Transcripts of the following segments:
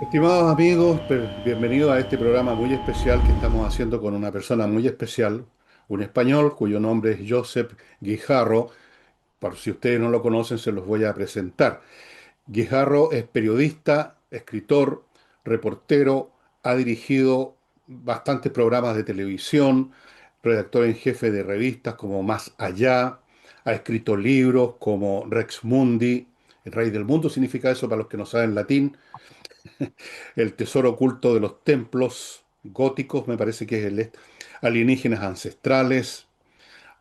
Estimados amigos, bienvenidos a este programa muy especial que estamos haciendo con una persona muy especial, un español cuyo nombre es Josep Guijarro. Por si ustedes no lo conocen, se los voy a presentar. Guijarro es periodista, escritor, reportero, ha dirigido bastantes programas de televisión, redactor en jefe de revistas como Más Allá, ha escrito libros como Rex Mundi, el rey del mundo significa eso para los que no saben latín, el tesoro oculto de los templos góticos, me parece que es alienígenas ancestrales.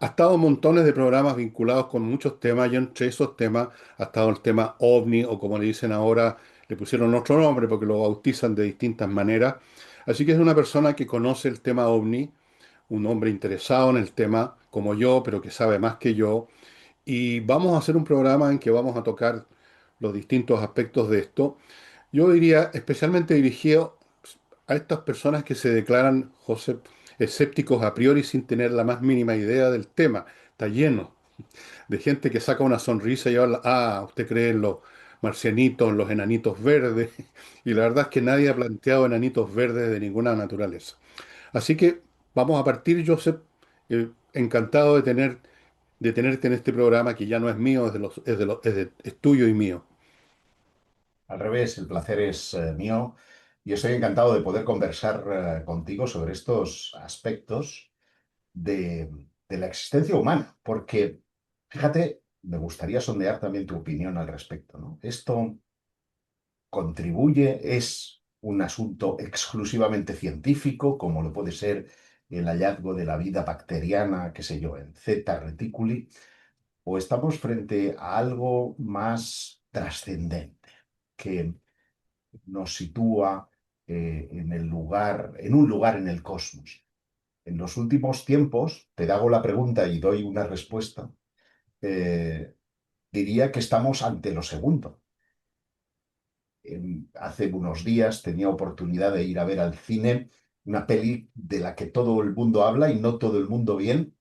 Ha estado en montones de programas vinculados con muchos temas y entre esos temas ha estado el tema OVNI o como le dicen ahora, le pusieron otro nombre porque lo bautizan de distintas maneras. Así que es una persona que conoce el tema OVNI, un hombre interesado en el tema como yo, pero que sabe más que yo. Y vamos a hacer un programa en que vamos a tocar los distintos aspectos de esto. Yo diría especialmente dirigido a estas personas que se declaran, José, escépticos a priori sin tener la más mínima idea del tema. Está lleno de gente que saca una sonrisa y habla, usted cree en los marcianitos, en los enanitos verdes. Y la verdad es que nadie ha planteado enanitos verdes de ninguna naturaleza. Así que vamos a partir, Joseph, encantado de tenerte en este programa que ya no es mío, es tuyo y mío. Al revés, el placer es mío y estoy encantado de poder conversar contigo sobre estos aspectos de la existencia humana, porque, fíjate, me gustaría sondear también tu opinión al respecto, ¿no? Esto contribuye, es un asunto exclusivamente científico, como lo puede ser el hallazgo de la vida bacteriana, qué sé yo, en Z reticuli, o estamos frente a algo más trascendente, que nos sitúa en un lugar en el cosmos. En los últimos tiempos, te hago la pregunta y doy una respuesta, eh, diría que estamos ante lo segundo. Hace unos días tenía oportunidad de ir a ver al cine una peli de la que todo el mundo habla y no todo el mundo bien,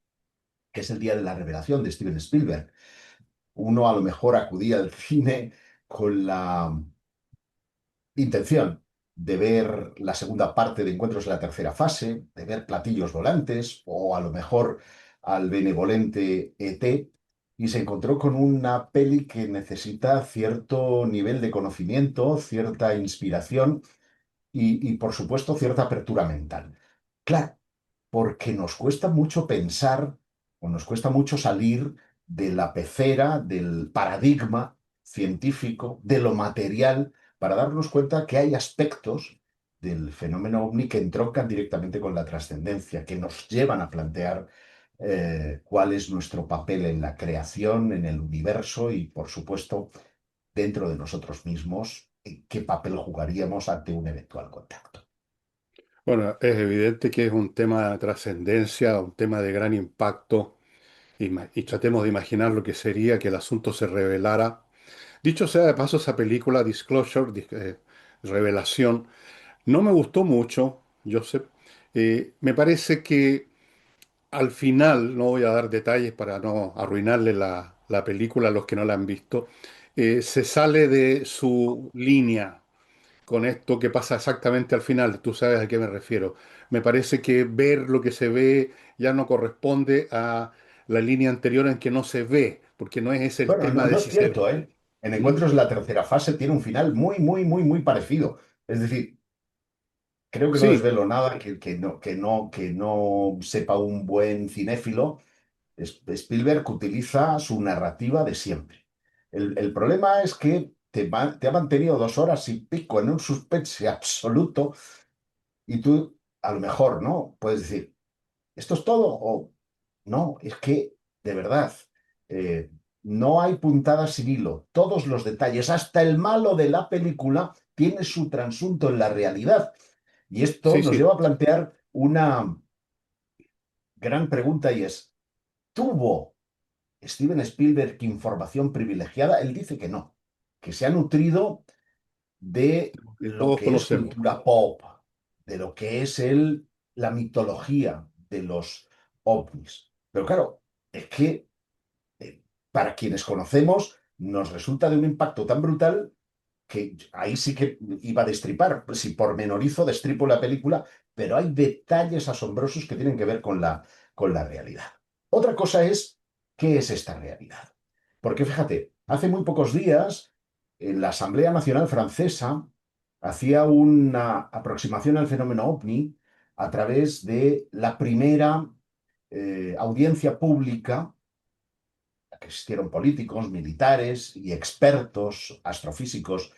que es El Día de la Revelación de Steven Spielberg. Uno a lo mejor acudía al cine con la intención de ver la segunda parte de Encuentros en la tercera fase, de ver platillos volantes o a lo mejor al benevolente ET, y se encontró con una peli que necesita cierto nivel de conocimiento, cierta inspiración por supuesto, cierta apertura mental. Claro, porque nos cuesta mucho pensar o nos cuesta mucho salir de la pecera, del paradigma científico, de lo material, para darnos cuenta que hay aspectos del fenómeno ovni que entroncan directamente con la trascendencia, que nos llevan a plantear cuál es nuestro papel en la creación, en el universo y, por supuesto, dentro de nosotros mismos, qué papel jugaríamos ante un eventual contacto. Bueno, es evidente que es un tema de trascendencia, un tema de gran impacto, y tratemos de imaginar lo que sería que el asunto se revelara. Dicho sea de paso, esa película Disclosure, Revelación, no me gustó mucho, Joseph. Me parece que al final, no voy a dar detalles para no arruinarle la película a los que no la han visto, se sale de su línea con esto que pasa exactamente al final. Tú sabes a qué me refiero. Me parece que ver lo que se ve ya no corresponde a la línea anterior en que no se ve, porque no es ese el Bueno, no, tema de no es si se ve. cierto, ¿eh? En ¿Mm? Encuentros la tercera fase tiene un final muy, muy, muy, muy parecido. Es decir, creo que no Sí, desvelo nada que no sepa un buen cinéfilo. Spielberg utiliza su narrativa de siempre. El problema es que te ha mantenido 2 horas y pico en un suspense absoluto y tú, a lo mejor, ¿no? Puedes decir, ¿esto es todo? O no, es que, de verdad, eh, no hay puntada sin hilo. Todos los detalles, hasta el malo de la película, tiene su transunto en la realidad. Y esto sí, nos sí. lleva a plantear una gran pregunta y es, ¿tuvo Steven Spielberg información privilegiada? Él dice que no, que se ha nutrido de Que lo todos que es conocemos. cultura pop, de lo que es la mitología de los ovnis. Pero claro, es que para quienes conocemos nos resulta de un impacto tan brutal que ahí sí que iba a destripar, si pormenorizo, destripo la película, pero hay detalles asombrosos que tienen que ver con la realidad. Otra cosa es, ¿qué es esta realidad? Porque fíjate, hace muy pocos días, en la Asamblea Nacional Francesa hacía una aproximación al fenómeno ovni a través de la primera audiencia pública que existieron políticos, militares y expertos astrofísicos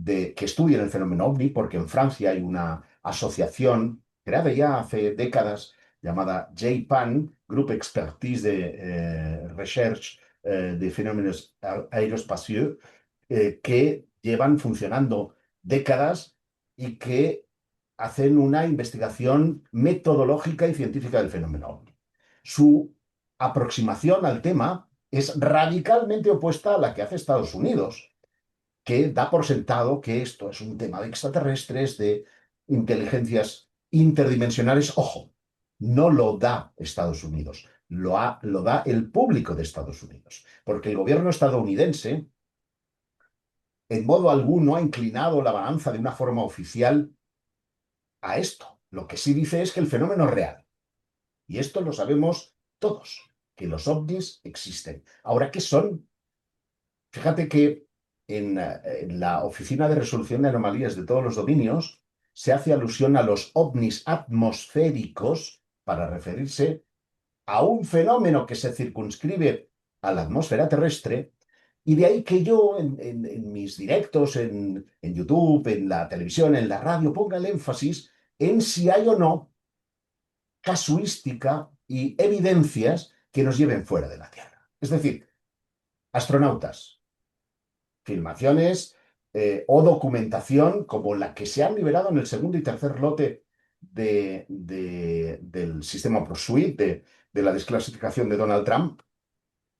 que estudian el fenómeno OVNI, porque en Francia hay una asociación creada ya hace décadas llamada JPAN, Groupe Expertise de Recherche de Fenómenos Aeroespaciaux, que llevan funcionando décadas y que hacen una investigación metodológica y científica del fenómeno OVNI. Su aproximación al tema es radicalmente opuesta a la que hace Estados Unidos, que da por sentado que esto es un tema de extraterrestres, de inteligencias interdimensionales. Ojo, no lo da Estados Unidos, lo da el público de Estados Unidos, porque el gobierno estadounidense en modo alguno ha inclinado la balanza de una forma oficial a esto. Lo que sí dice es que el fenómeno es real. Y esto lo sabemos todos, que los ovnis existen. Ahora, ¿qué son? Fíjate que en la Oficina de Resolución de Anomalías de todos los dominios se hace alusión a los ovnis atmosféricos para referirse a un fenómeno que se circunscribe a la atmósfera terrestre, y de ahí que yo en mis directos, en YouTube, en la televisión, en la radio, ponga el énfasis en si hay o no casuística y evidencias que nos lleven fuera de la Tierra. Es decir, astronautas, filmaciones o documentación como la que se han liberado en el segundo y tercer lote del sistema Pursuit, de la desclasificación de Donald Trump,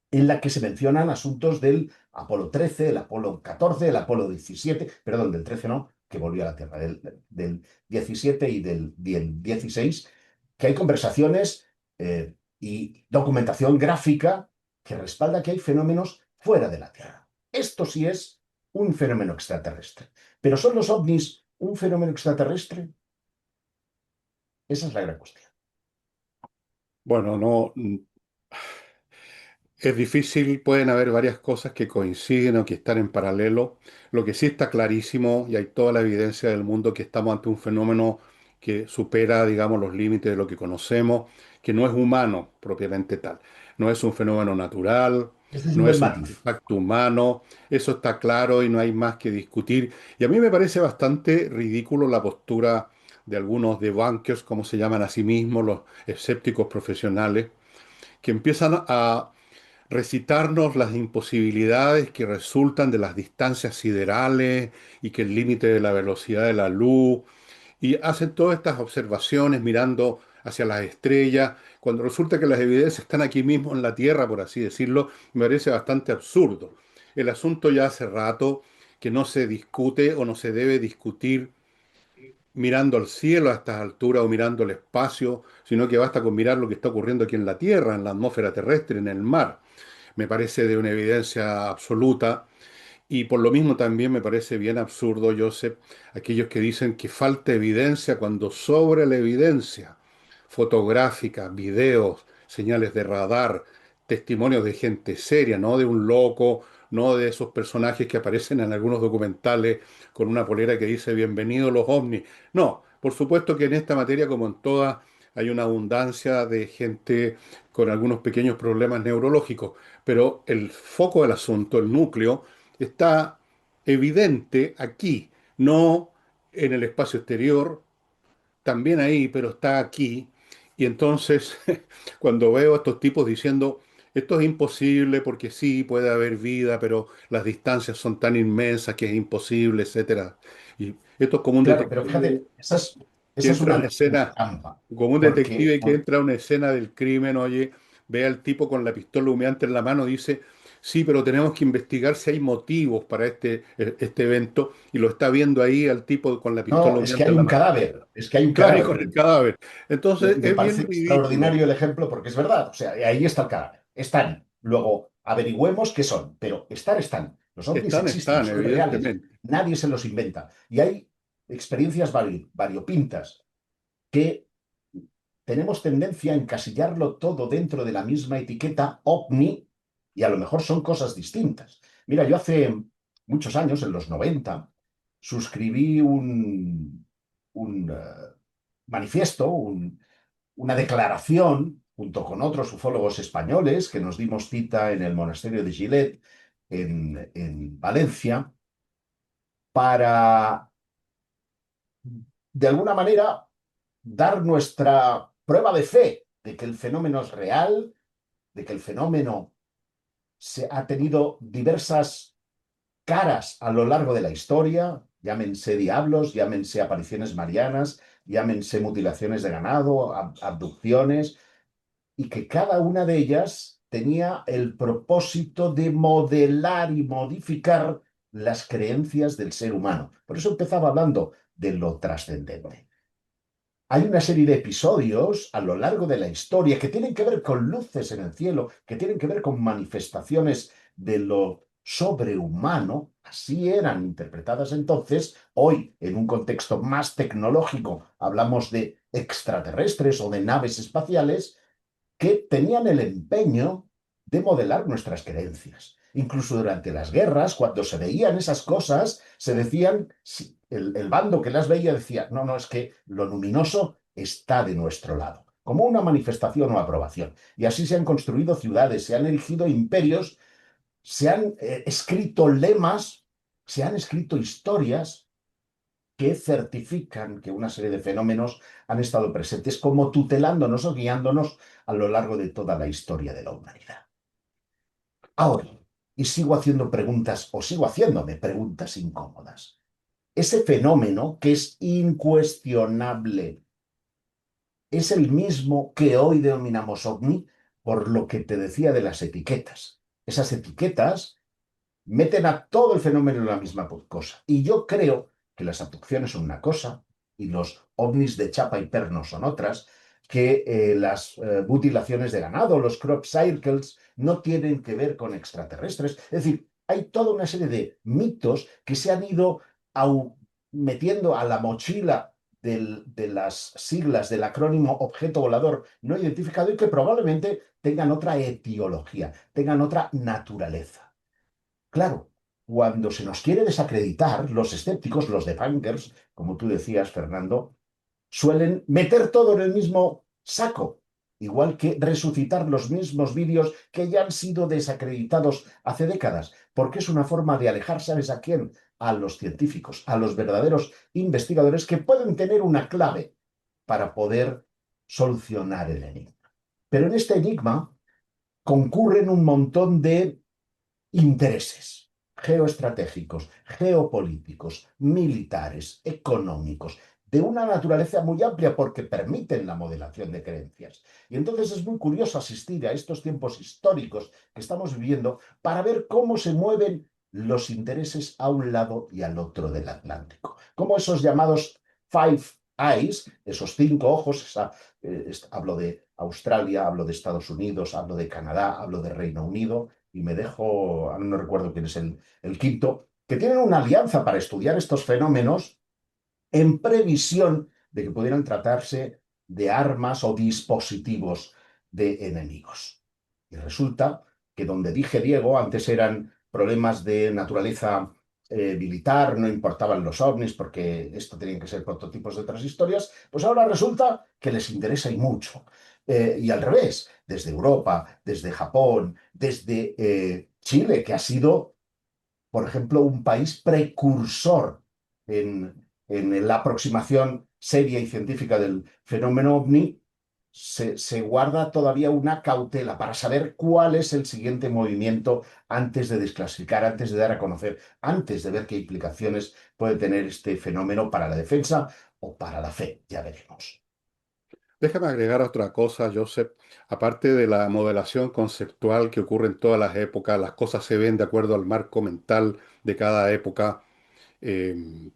en la que se mencionan asuntos del Apolo 13, el Apolo 14, el Apolo 17, perdón, del 13 no, que volvió a la Tierra, del 17 y del 16, que hay conversaciones y documentación gráfica que respalda que hay fenómenos fuera de la Tierra. Esto sí es un fenómeno extraterrestre. ¿Pero son los ovnis un fenómeno extraterrestre? Esa es la gran cuestión. Bueno, no, es difícil, pueden haber varias cosas que coinciden o que están en paralelo. Lo que sí está clarísimo, y hay toda la evidencia del mundo, que estamos ante un fenómeno que supera, digamos, los límites de lo que conocemos, que no es humano propiamente tal. No es un fenómeno natural, Este es un no buen es un matiz. artefacto humano, eso está claro y no hay más que discutir. Y a mí me parece bastante ridículo la postura de algunos debunkers, como se llaman a sí mismos, los escépticos profesionales, que empiezan a recitarnos las imposibilidades que resultan de las distancias siderales y que el límite de la velocidad de la luz, y hacen todas estas observaciones mirando hacia las estrellas, cuando resulta que las evidencias están aquí mismo en la Tierra, por así decirlo. Me parece bastante absurdo. El asunto ya hace rato que no se discute o no se debe discutir mirando al cielo a estas alturas o mirando el espacio, sino que basta con mirar lo que está ocurriendo aquí en la Tierra, en la atmósfera terrestre, en el mar. Me parece de una evidencia absoluta, y por lo mismo también me parece bien absurdo, Joseph, aquellos que dicen que falta evidencia cuando sobre la evidencia fotográfica, videos, señales de radar, testimonios de gente seria, no de un loco, no de esos personajes que aparecen en algunos documentales con una polera que dice bienvenidos los ovnis. No, por supuesto que en esta materia, como en todas, hay una abundancia de gente con algunos pequeños problemas neurológicos, pero el foco del asunto, el núcleo, está evidente aquí, no en el espacio exterior, también ahí, pero está aquí. Y entonces, cuando veo a estos tipos diciendo, esto es imposible porque sí, puede haber vida, pero las distancias son tan inmensas que es imposible, etcétera. Y esto es como un Claro, pero detective fíjate, que esa es entra a una una escena, trampa, como un porque detective que entra a una escena del crimen, oye, ve al tipo con la pistola humeante en la mano, dice, sí, pero tenemos que investigar si hay motivos para este evento, y lo está viendo ahí al tipo con la pistola no, es que humeante hay en la un mano. cadáver, es que hay un Claro, y cadáver con el frente. cadáver. Entonces, Me es bien parece ridículo. extraordinario el ejemplo porque es verdad, o sea, ahí está el cadáver, están. Luego, averigüemos qué son, pero están. Los ovnis existen, están, son reales, evidentemente. nadie se los inventa. Y hay experiencias variopintas que tenemos tendencia a encasillarlo todo dentro de la misma etiqueta ovni y a lo mejor son cosas distintas. Mira, yo hace muchos años, en los 90, suscribí un manifiesto, una declaración, junto con otros ufólogos españoles, que nos dimos cita en el monasterio de Gilet, en Valencia, para, de alguna manera, dar nuestra prueba de fe de que el fenómeno es real, de que el fenómeno se ha tenido diversas caras a lo largo de la historia, llámense diablos, llámense apariciones marianas, llámense mutilaciones de ganado, abducciones, y que cada una de ellas tenía el propósito de modelar y modificar las creencias del ser humano. Por eso empezaba hablando de lo trascendente. Hay una serie de episodios a lo largo de la historia que tienen que ver con luces en el cielo, que tienen que ver con manifestaciones de lo sobrehumano, así eran interpretadas entonces. Hoy, en un contexto más tecnológico, hablamos de extraterrestres o de naves espaciales que tenían el empeño de modelar nuestras creencias. Incluso durante las guerras, cuando se veían esas cosas, se decían, el bando que las veía decía, no, no, es que lo luminoso está de nuestro lado, como una manifestación o aprobación. Y así se han construido ciudades, se han erigido imperios, se han escrito lemas, se han escrito historias que certifican que una serie de fenómenos han estado presentes como tutelándonos o guiándonos a lo largo de toda la historia de la humanidad. Ahora, y sigo haciendo preguntas o sigo haciéndome preguntas incómodas. Ese fenómeno que es incuestionable es el mismo que hoy denominamos ovni, por lo que te decía de las etiquetas. Esas etiquetas meten a todo el fenómeno en la misma cosa. Y yo creo que las abducciones son una cosa y los ovnis de chapa y perno son otras, que las mutilaciones de ganado, los crop circles, no tienen que ver con extraterrestres. Es decir, hay toda una serie de mitos que se han ido metiendo a la mochila de las siglas del acrónimo objeto volador no identificado y que probablemente tengan otra etiología, tengan otra naturaleza. Claro, cuando se nos quiere desacreditar, los escépticos, los debunkers, como tú decías, Fernando, suelen meter todo en el mismo saco, igual que resucitar los mismos vídeos que ya han sido desacreditados hace décadas, porque es una forma de alejar, ¿sabes a quién? A los científicos, a los verdaderos investigadores que pueden tener una clave para poder solucionar el enigma. Pero en este enigma concurren un montón de intereses geoestratégicos, geopolíticos, militares, económicos, de una naturaleza muy amplia porque permiten la modelación de creencias. Y entonces es muy curioso asistir a estos tiempos históricos que estamos viviendo para ver cómo se mueven los intereses a un lado y al otro del Atlántico. Cómo esos llamados Five Eyes, esos cinco ojos, hablo de Australia, hablo de Estados Unidos, hablo de Canadá, hablo de Reino Unido, y me dejo, ahora no recuerdo quién es el quinto, que tienen una alianza para estudiar estos fenómenos en previsión de que pudieran tratarse de armas o dispositivos de enemigos. Y resulta que donde dije Diego, antes eran problemas de naturaleza militar, no importaban los ovnis porque esto tenían que ser prototipos de otras historias, pues ahora resulta que les interesa y mucho. Y al revés, desde Europa, desde Japón, desde Chile, que ha sido, por ejemplo, un país precursor en la aproximación seria y científica del fenómeno ovni, se guarda todavía una cautela para saber cuál es el siguiente movimiento antes de desclasificar, antes de dar a conocer, antes de ver qué implicaciones puede tener este fenómeno para la defensa o para la fe. Ya veremos. Déjame agregar otra cosa, Joseph. Aparte de la modelación conceptual que ocurre en todas las épocas, las cosas se ven de acuerdo al marco mental de cada época. eh,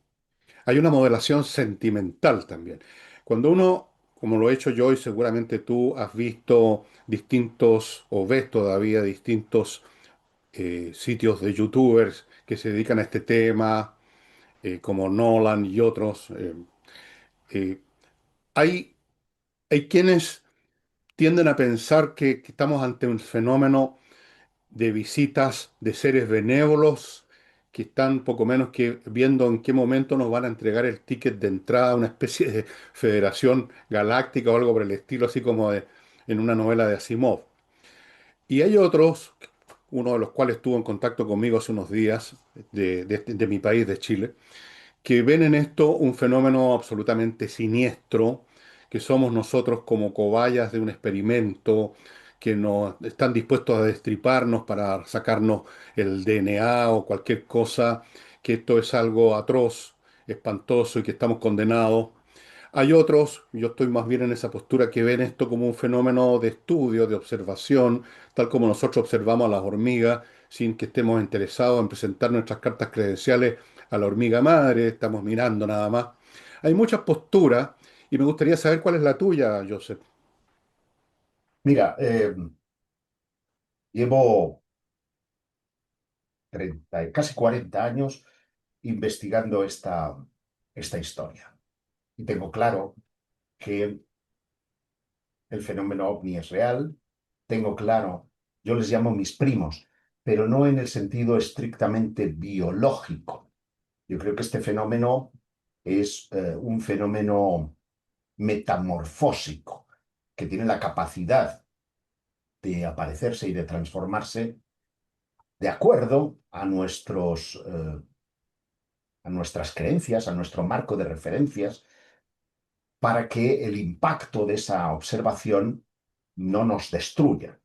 Hay una modelación sentimental también. Cuando uno, como lo he hecho yo y seguramente tú has visto distintos o ves todavía distintos sitios de youtubers que se dedican a este tema, como Nolan y otros. Eh, hay, hay quienes tienden a pensar que estamos ante un fenómeno de visitas de seres benévolos que están poco menos que viendo en qué momento nos van a entregar el ticket de entrada a una especie de federación galáctica o algo por el estilo, así como en una novela de Asimov. Y hay otros, uno de los cuales estuvo en contacto conmigo hace unos días, de mi país, de Chile, que ven en esto un fenómeno absolutamente siniestro, que somos nosotros como cobayas de un experimento, que nos están dispuestos a destriparnos para sacarnos el DNA o cualquier cosa, que esto es algo atroz, espantoso y que estamos condenados. Hay otros, yo estoy más bien en esa postura, que ven esto como un fenómeno de estudio, de observación, tal como nosotros observamos a las hormigas, sin que estemos interesados en presentar nuestras cartas credenciales a la hormiga madre, estamos mirando nada más. Hay muchas posturas y me gustaría saber cuál es la tuya, Joseph. Mira, llevo 30, casi 40 años investigando esta historia y tengo claro que el fenómeno ovni es real, tengo claro, yo les llamo mis primos, pero no en el sentido estrictamente biológico. Yo creo que este fenómeno es un fenómeno metamorfósico que tiene la capacidad de aparecerse y de transformarse de acuerdo a nuestras creencias, a nuestro marco de referencias, para que el impacto de esa observación no nos destruya.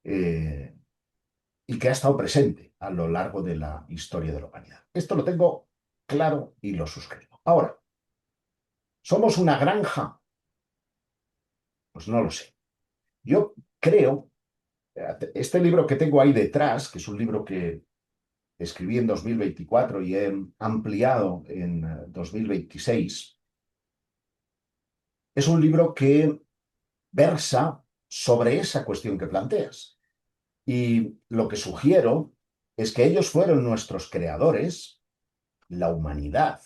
Eh, y que ha estado presente a lo largo de la historia de la humanidad. Esto lo tengo claro y lo suscribo. Ahora, ¿somos una granja? Pues no lo sé. Yo creo, este libro que tengo ahí detrás, que es un libro que escribí en 2024 y he ampliado en 2026, es un libro que versa sobre esa cuestión que planteas. Y lo que sugiero es que ellos fueron nuestros creadores, la humanidad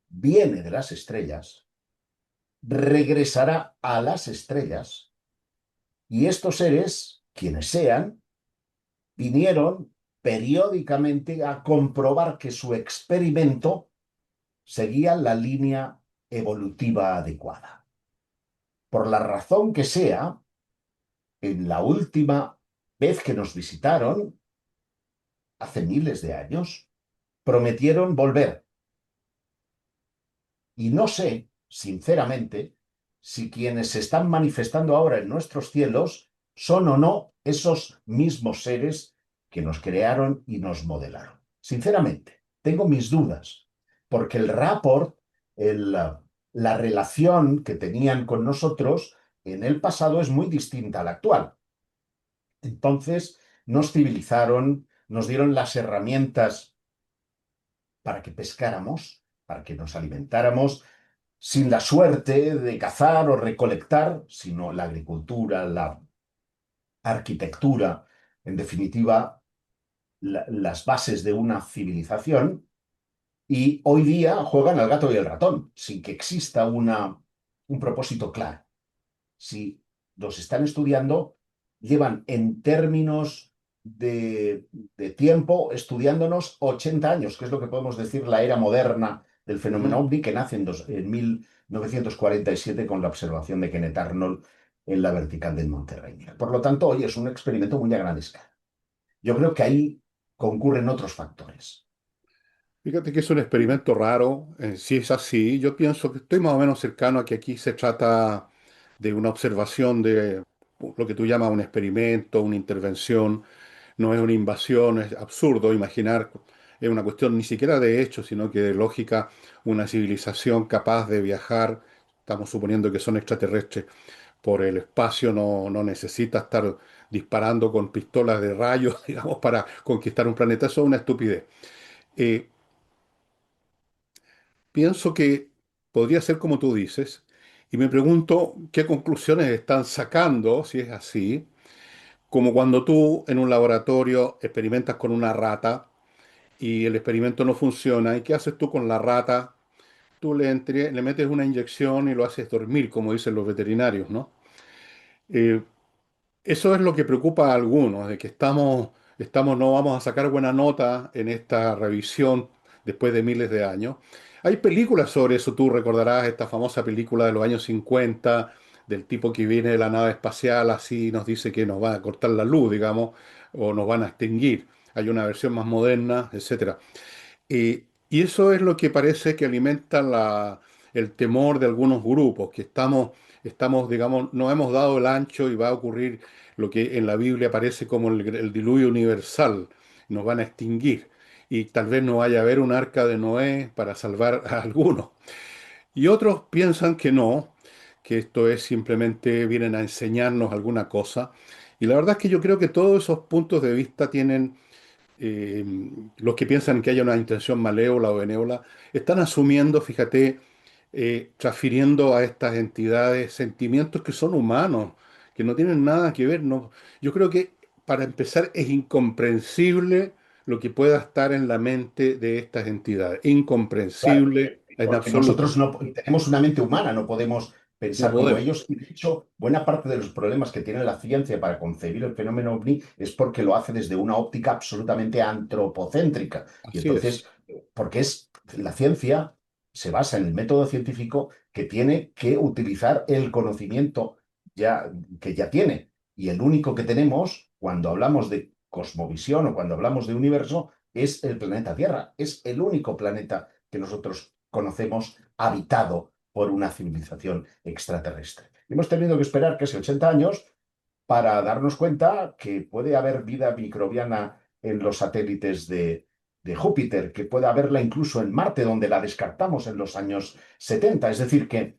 viene de las estrellas, regresará a las estrellas y estos seres, quienes sean, vinieron periódicamente a comprobar que su experimento seguía la línea evolutiva adecuada. Por la razón que sea, en la última vez que nos visitaron, hace miles de años, prometieron volver. Y no sé, sinceramente, si quienes se están manifestando ahora en nuestros cielos son o no esos mismos seres que nos crearon y nos modelaron. Sinceramente, tengo mis dudas, porque el rapport, la relación que tenían con nosotros en el pasado es muy distinta a la actual. Entonces, nos civilizaron, nos dieron las herramientas para que pescáramos, para que nos alimentáramos, sin la suerte de cazar o recolectar, sino la agricultura, la arquitectura, en definitiva, las bases de una civilización. Y hoy día juegan al gato y el ratón, sin que exista un propósito claro. Si los están estudiando, llevan en términos de tiempo estudiándonos 80 años, que es lo que podemos decir la era moderna del fenómeno Ujú. ovni, que nace en 1947 con la observación de Kenneth Arnold en la vertical del Monte Rainier. Por lo tanto, hoy es un experimento muy a gran escala. Yo creo que ahí concurren otros factores. Fíjate que es un experimento raro. Si es así, yo pienso que estoy más o menos cercano a que aquí se trata de una observación de lo que tú llamas un experimento, una intervención. No es una invasión, es absurdo imaginar, es una cuestión ni siquiera de hecho, sino que de lógica, una civilización capaz de viajar, estamos suponiendo que son extraterrestres, por el espacio, no necesita estar disparando con pistolas de rayos, digamos, para conquistar un planeta. Eso es una estupidez. Eh, Pienso que podría ser como tú dices, y me pregunto qué conclusiones están sacando, si es así, como cuando tú en un laboratorio experimentas con una rata y el experimento no funciona. ¿Y qué haces tú con la rata? Tú le metes una inyección y lo haces dormir, como dicen los veterinarios, ¿no? Eh, Eso es lo que preocupa a algunos, de que no vamos a sacar buena nota en esta revisión después de miles de años. Hay películas sobre eso, tú recordarás esta famosa película de los años 50 del tipo que viene de la nave espacial, así nos dice que nos va a cortar la luz, digamos, o nos van a extinguir. Hay una versión más moderna, etcétera. Y eso es lo que parece que alimenta el temor de algunos grupos, que digamos, no hemos dado el ancho y va a ocurrir lo que en la Biblia aparece como el diluvio universal. Nos van a extinguir. Y tal vez no vaya a haber un arca de Noé para salvar a algunos. Y otros piensan que no, que esto es simplemente vienen a enseñarnos alguna cosa. Y la verdad es que yo creo que todos esos puntos de vista tienen eh, los que piensan que haya una intención malévola o benévola, están asumiendo, fíjate, transfiriendo a estas entidades sentimientos que son humanos, que no tienen nada que ver. No. Yo creo que, para empezar, es incomprensible lo que pueda estar en la mente de estas entidades. Claro, Incomprensible en porque absoluto. nosotros no tenemos una mente humana, no podemos No pensar como podemos. ellos. Y de hecho, buena parte de los problemas que tiene la ciencia para concebir el fenómeno ovni es porque lo hace desde una óptica absolutamente antropocéntrica. Y Así es. entonces, porque la ciencia se basa en el método científico que tiene que utilizar el conocimiento ya, que ya tiene. Y el único que tenemos cuando hablamos de cosmovisión o cuando hablamos de universo es el planeta Tierra. Es el único planeta que nosotros conocemos habitado por una civilización extraterrestre. Hemos tenido que esperar casi 80 años para darnos cuenta que puede haber vida microbiana en los satélites de Júpiter, que puede haberla incluso en Marte, donde la descartamos en los años 70. Es decir, que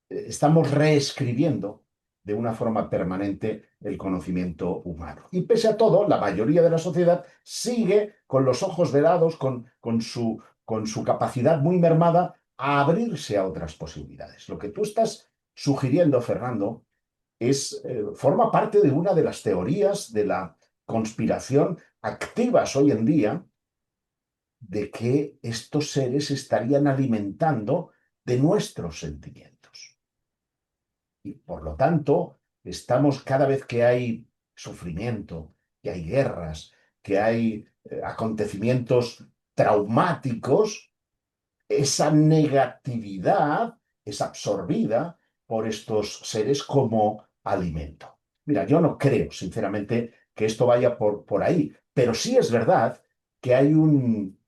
estamos reescribiendo de una forma permanente el conocimiento humano. Y pese a todo, la mayoría de la sociedad sigue con los ojos velados, con su capacidad muy mermada a abrirse a otras posibilidades. Lo que tú estás sugiriendo, Fernando, forma parte de una de las teorías de la conspiración activas hoy en día de que estos seres estarían alimentando de nuestros sentimientos. Y por lo tanto, estamos cada vez que hay sufrimiento, que hay guerras, que hay acontecimientos traumáticos, esa negatividad es absorbida por estos seres como alimento. Mira, yo no creo, sinceramente, que esto vaya por ahí, pero sí es verdad que hay un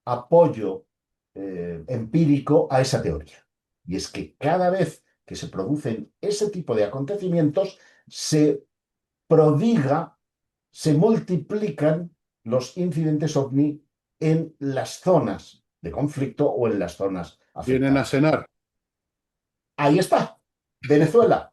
apoyo empírico a esa teoría. Y es que cada vez que se producen ese tipo de acontecimientos, se prodiga, se multiplican los incidentes ovni en las zonas de conflicto o en las zonas Vienen a afectadas. cenar. Ahí está, Venezuela.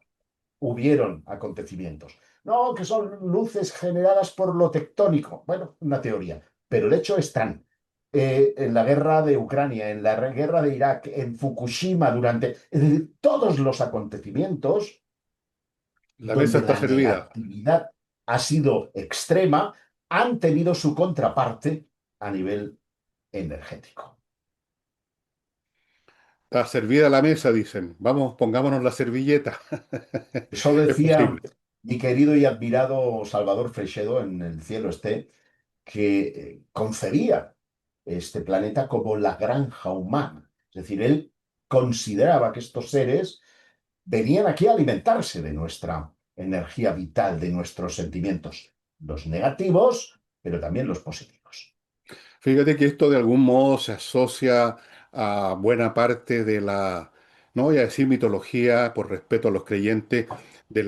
Hubieron acontecimientos. No, que son luces generadas por lo tectónico. Bueno, una teoría, pero el hecho están. En la guerra de Ucrania, en la guerra de Irak, en Fukushima, es decir, todos los acontecimientos La mesa donde está la servida. negatividad ha sido extrema, han tenido su contraparte a nivel energético. Está servida la mesa, dicen. Vamos, pongámonos la servilleta. Eso Es decía posible. mi querido y admirado Salvador Freixedo en El cielo esté, que concebía este planeta como la granja humana. Es decir, él consideraba que estos seres venían aquí a alimentarse de nuestra energía vital, de nuestros sentimientos, los negativos, pero también los positivos. Fíjate que esto de algún modo se asocia a buena parte no voy a decir mitología, por respeto a los creyentes, de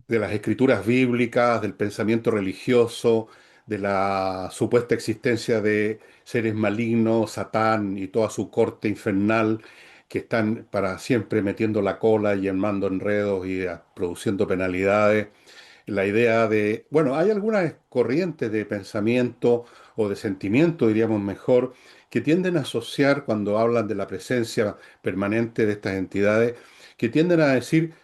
de las escrituras bíblicas, del pensamiento religioso, de la supuesta existencia de seres malignos, Satán y toda su corte infernal, que están para siempre metiendo la cola y armando enredos y produciendo penalidades. La idea de, bueno, hay algunas corrientes de pensamiento o de sentimiento, diríamos mejor, que tienden a asociar cuando hablan de la presencia permanente de estas entidades, que tienden a decir,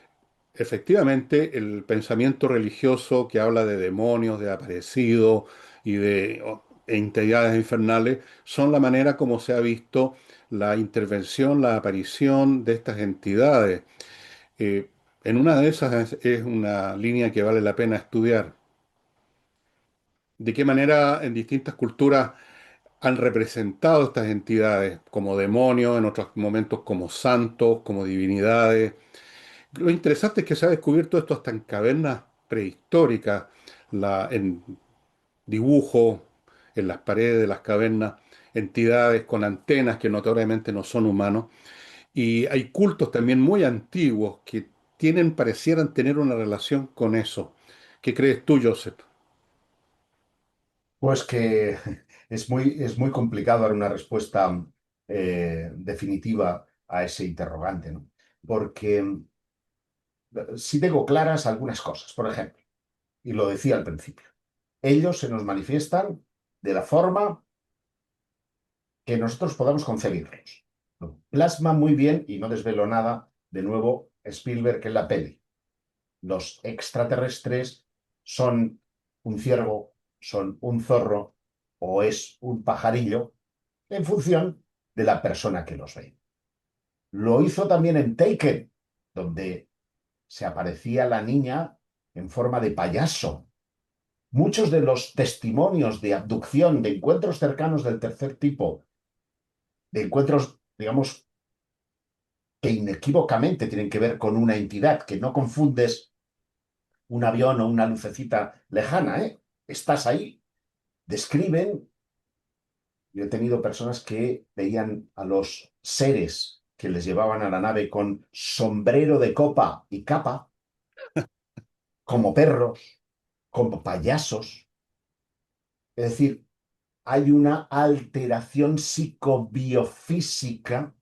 efectivamente, el pensamiento religioso que habla de demonios, de aparecidos y de entidades infernales, son la manera como se ha visto la intervención, la aparición de estas entidades. Eh, en una de esas es una línea que vale la pena estudiar. De qué manera en distintas culturas han representado estas entidades como demonios, en otros momentos como santos, como divinidades. Lo interesante es que se ha descubierto esto hasta en cavernas prehistóricas, en dibujos en las paredes de las cavernas, entidades con antenas que notoriamente no son humanos. Y hay cultos también muy antiguos que parecieran tener una relación con eso. ¿Qué crees tú, Joseph? Pues que es muy complicado dar una respuesta definitiva a ese interrogante, ¿no? Porque sí tengo claras algunas cosas. Por ejemplo, y lo decía al principio, ellos se nos manifiestan de la forma que nosotros podamos concebirlos. Lo plasma muy bien, y no desvelo nada, de nuevo Spielberg en la peli. Los extraterrestres son un ciervo, son un zorro o es un pajarillo en función de la persona que los ve. Lo hizo también en Taken, donde se aparecía la niña en forma de payaso. Muchos de los testimonios de abducción, de encuentros cercanos del tercer tipo, de encuentros, digamos, que inequívocamente tienen que ver con una entidad, que no confundes un avión o una lucecita lejana, ¿eh? Estás ahí. Describen, yo he tenido personas que veían a los seres que les llevaban a la nave con sombrero de copa y capa, como perros, como payasos. Es decir, hay una alteración psicobiofísica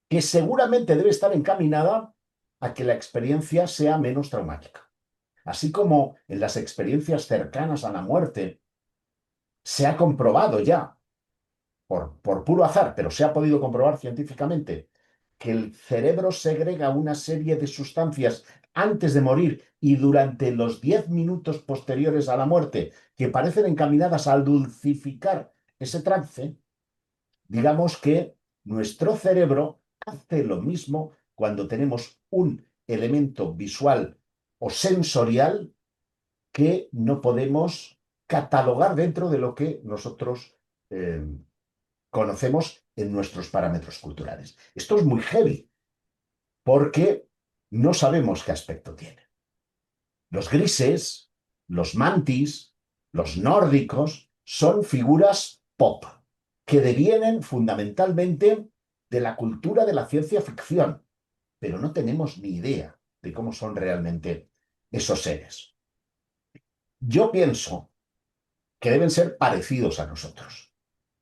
que seguramente debe estar encaminada a que la experiencia sea menos traumática. Así como en las experiencias cercanas a la muerte se ha comprobado ya, por puro azar, pero se ha podido comprobar científicamente, que el cerebro segrega una serie de sustancias antes de morir y durante los 10 minutos posteriores a la muerte que parecen encaminadas a dulcificar ese trance. Digamos que nuestro cerebro hace lo mismo cuando tenemos un elemento visual o sensorial que no podemos catalogar dentro de lo que nosotros eh, conocemos en nuestros parámetros culturales. Esto es muy heavy porque no sabemos qué aspecto tiene. Los grises, los mantis, los nórdicos son figuras pop que devienen fundamentalmente de la cultura de la ciencia ficción, pero no tenemos ni idea de cómo son realmente esos seres. Yo pienso que deben ser parecidos a nosotros,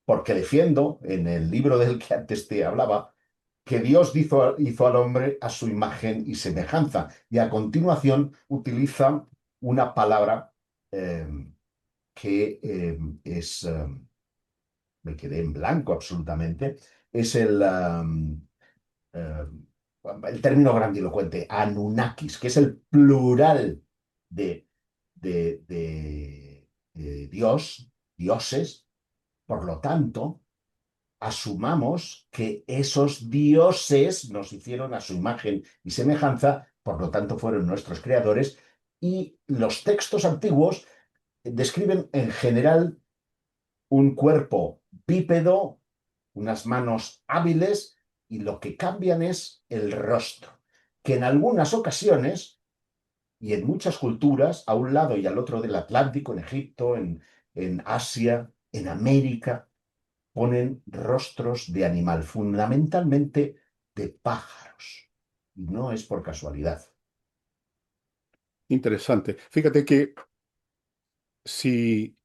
porque defiendo en el libro del que antes te hablaba que Dios hizo al hombre a su imagen y semejanza, y a continuación utiliza una palabra eh, que me quedé en blanco absolutamente, es eh, el término grandilocuente, Anunnakis, que es el plural de, de Dios, dioses. Por lo tanto, asumamos que esos dioses nos hicieron a su imagen y semejanza, por lo tanto fueron nuestros creadores, y los textos antiguos describen en general un cuerpo bípedo, unas manos hábiles, y lo que cambian es el rostro, que en algunas ocasiones y en muchas culturas, a un lado y al otro del Atlántico, en Egipto, en Asia, en América, ponen rostros de animal, fundamentalmente de pájaros. Y no es por casualidad. Interesante. Fíjate que si,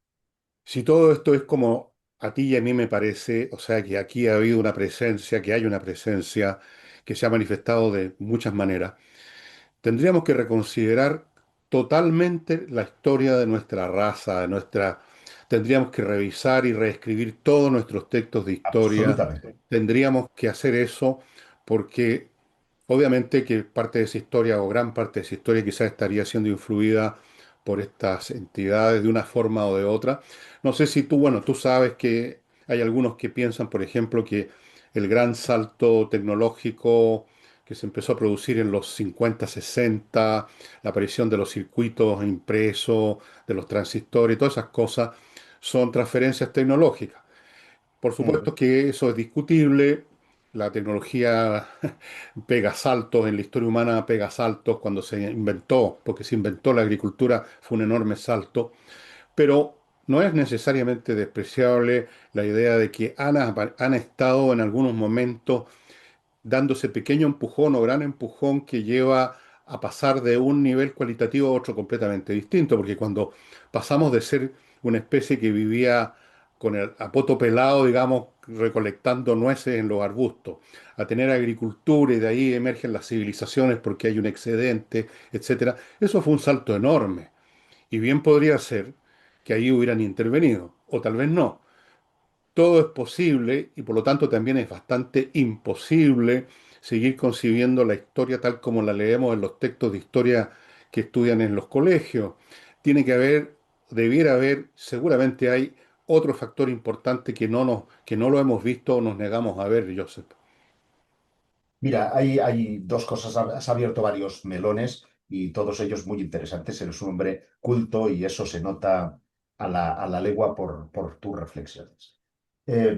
si todo esto es como a ti y a mí me parece, o sea que aquí ha habido una presencia, que hay una presencia que se ha manifestado de muchas maneras, tendríamos que reconsiderar totalmente la historia de nuestra raza, tendríamos que revisar y reescribir todos nuestros textos de historia. Absolutamente. Tendríamos que hacer eso porque obviamente que parte de esa historia o gran parte de esa historia quizás estaría siendo influida por estas entidades de una forma o de otra. No sé si tú, bueno, tú sabes que hay algunos que piensan, por ejemplo, que el gran salto tecnológico que se empezó a producir en los 50, 60, la aparición de los circuitos impresos, de los transistores, todas esas cosas, son transferencias tecnológicas. Por Mm. supuesto que eso es discutible. La tecnología pega saltos en la historia humana, pega saltos cuando se inventó, porque se inventó la agricultura, fue un enorme salto, pero no es necesariamente despreciable la idea de que han estado en algunos momentos dando ese pequeño empujón o gran empujón que lleva a pasar de un nivel cualitativo a otro completamente distinto, porque cuando pasamos de ser una especie que vivía con el apoto pelado, digamos, recolectando nueces en los arbustos, a tener agricultura y de ahí emergen las civilizaciones porque hay un excedente, etcétera, eso fue un salto enorme. Y bien podría ser que ahí hubieran intervenido, o tal vez no. Todo es posible y por lo tanto también es bastante imposible seguir concibiendo la historia tal como la leemos en los textos de historia que estudian en los colegios. Tiene que haber, debiera haber, seguramente hay otro factor importante que no lo hemos visto o nos negamos a ver, Joseph. Mira, hay dos cosas. Has abierto varios melones y todos ellos muy interesantes. Eres un hombre culto y eso se nota a la legua por tus reflexiones. Eh,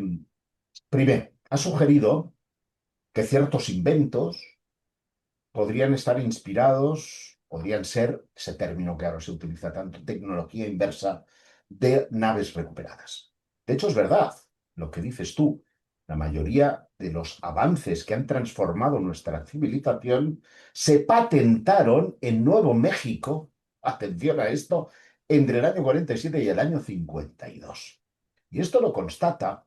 Primero, has sugerido que ciertos inventos podrían estar inspirados, podrían ser, ese término que ahora se utiliza tanto, tecnología inversa de naves recuperadas. De hecho, es verdad lo que dices tú. La mayoría de los avances que han transformado nuestra civilización se patentaron en Nuevo México, atención a esto, entre el año 47 y el año 52. Y esto lo constata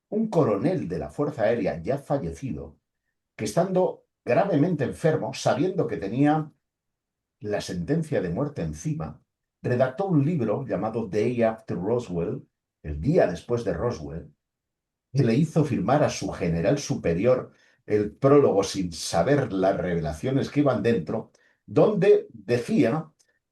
un coronel de la Fuerza Aérea ya fallecido, que estando gravemente enfermo, sabiendo que tenía la sentencia de muerte encima, redactó un libro llamado Day After Roswell, el día después de Roswell, y le hizo firmar a su general superior el prólogo sin saber las revelaciones que iban dentro, donde decía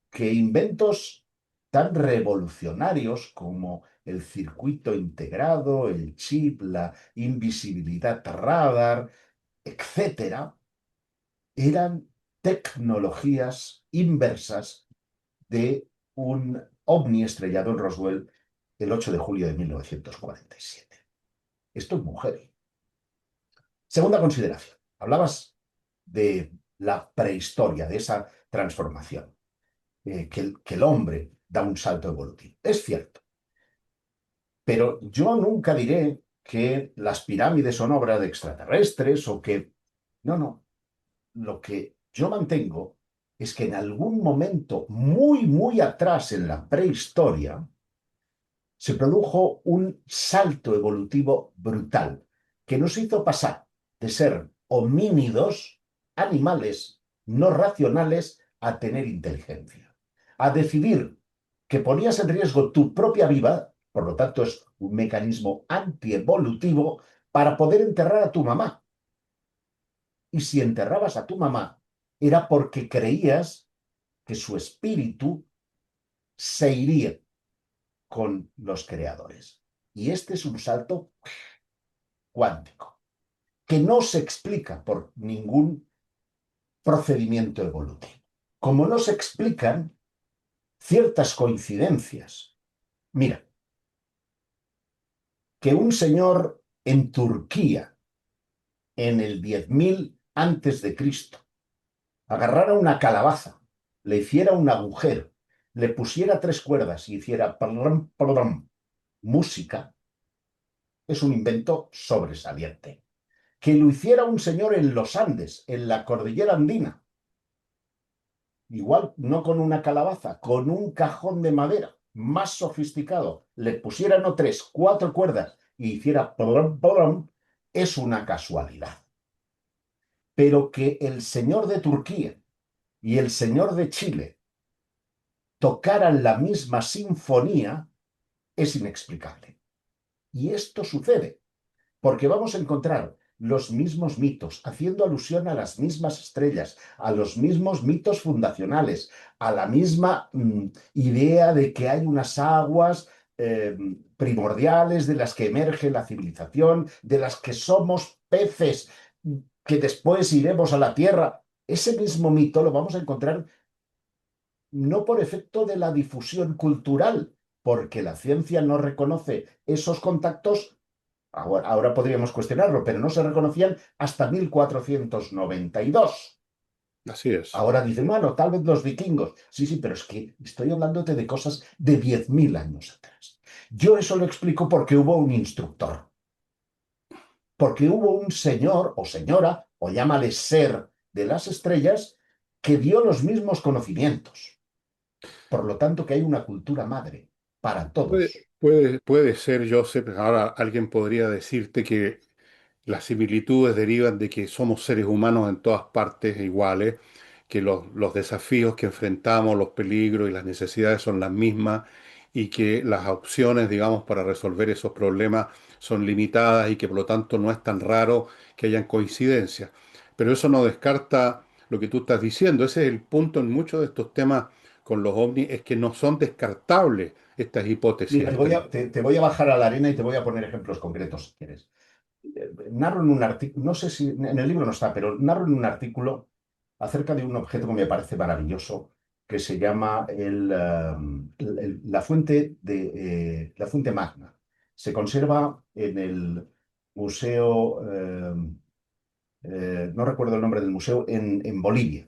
que inventos tan revolucionarios como el circuito integrado, el chip, la invisibilidad radar, etcétera, eran tecnologías inversas de un ovni estrellado en Roswell el 8 de julio de 1947. Esto es mujer. Segunda consideración. Hablabas de la prehistoria, de esa transformación, que el hombre da un salto evolutivo. Es cierto, pero yo nunca diré que las pirámides son obra de extraterrestres o que... No, no. Lo que yo mantengo es que en algún momento muy, muy atrás en la prehistoria se produjo un salto evolutivo brutal que nos hizo pasar de ser homínidos, animales no racionales, a tener inteligencia, a decidir que ponías en riesgo tu propia vida, por lo tanto es un mecanismo antievolutivo para poder enterrar a tu mamá. Y si enterrabas a tu mamá, era porque creías que su espíritu se iría con los creadores. Y este es un salto cuántico, que no se explica por ningún procedimiento evolutivo. Como no se explican ciertas coincidencias. Mira, que un señor en Turquía, en el 10.000 antes de Cristo, agarrara una calabaza, le hiciera un agujero, le pusiera tres cuerdas y hiciera plum, plum, música, es un invento sobresaliente. Que lo hiciera un señor en los Andes, en la cordillera andina, igual no con una calabaza, con un cajón de madera más sofisticado, le pusiera no tres, cuatro cuerdas y hiciera plum, plum, es una casualidad. Pero que el señor de Turquía y el señor de Chile tocaran la misma sinfonía es inexplicable. Y esto sucede porque vamos a encontrar los mismos mitos, haciendo alusión a las mismas estrellas, a los mismos mitos fundacionales, a la misma idea de que hay unas aguas primordiales de las que emerge la civilización, de las que somos peces, que después iremos a la Tierra. Ese mismo mito lo vamos a encontrar no por efecto de la difusión cultural, porque la ciencia no reconoce esos contactos. Ahora podríamos cuestionarlo, pero no se reconocían hasta 1492. Así es. Ahora dicen, bueno, tal vez los vikingos. Sí, sí, pero es que estoy hablándote de cosas de 10.000 años atrás. Yo eso lo explico porque hubo un instructor, porque hubo un señor o señora, o llámale ser de las estrellas, que dio los mismos conocimientos. Por lo tanto, que hay una cultura madre para Puede, todos. puede ser, Joseph, ahora alguien podría decirte que las similitudes derivan de que somos seres humanos en todas partes iguales, que los desafíos que enfrentamos, los peligros y las necesidades son las mismas y que las opciones, digamos, para resolver esos problemas son limitadas y que por lo tanto no es tan raro que hayan coincidencias. Pero eso no descarta lo que tú estás diciendo. Ese es el punto en muchos de estos temas con los ovnis, es que no son descartables estas hipótesis. Mira, te voy a bajar a la arena y te voy a poner ejemplos concretos, si quieres. Narro en un artículo, no sé si en el libro no está, pero narro en un artículo acerca de un objeto que me parece maravilloso, que se llama la fuente magna. Se conserva en el museo, no recuerdo el nombre del museo, en Bolivia.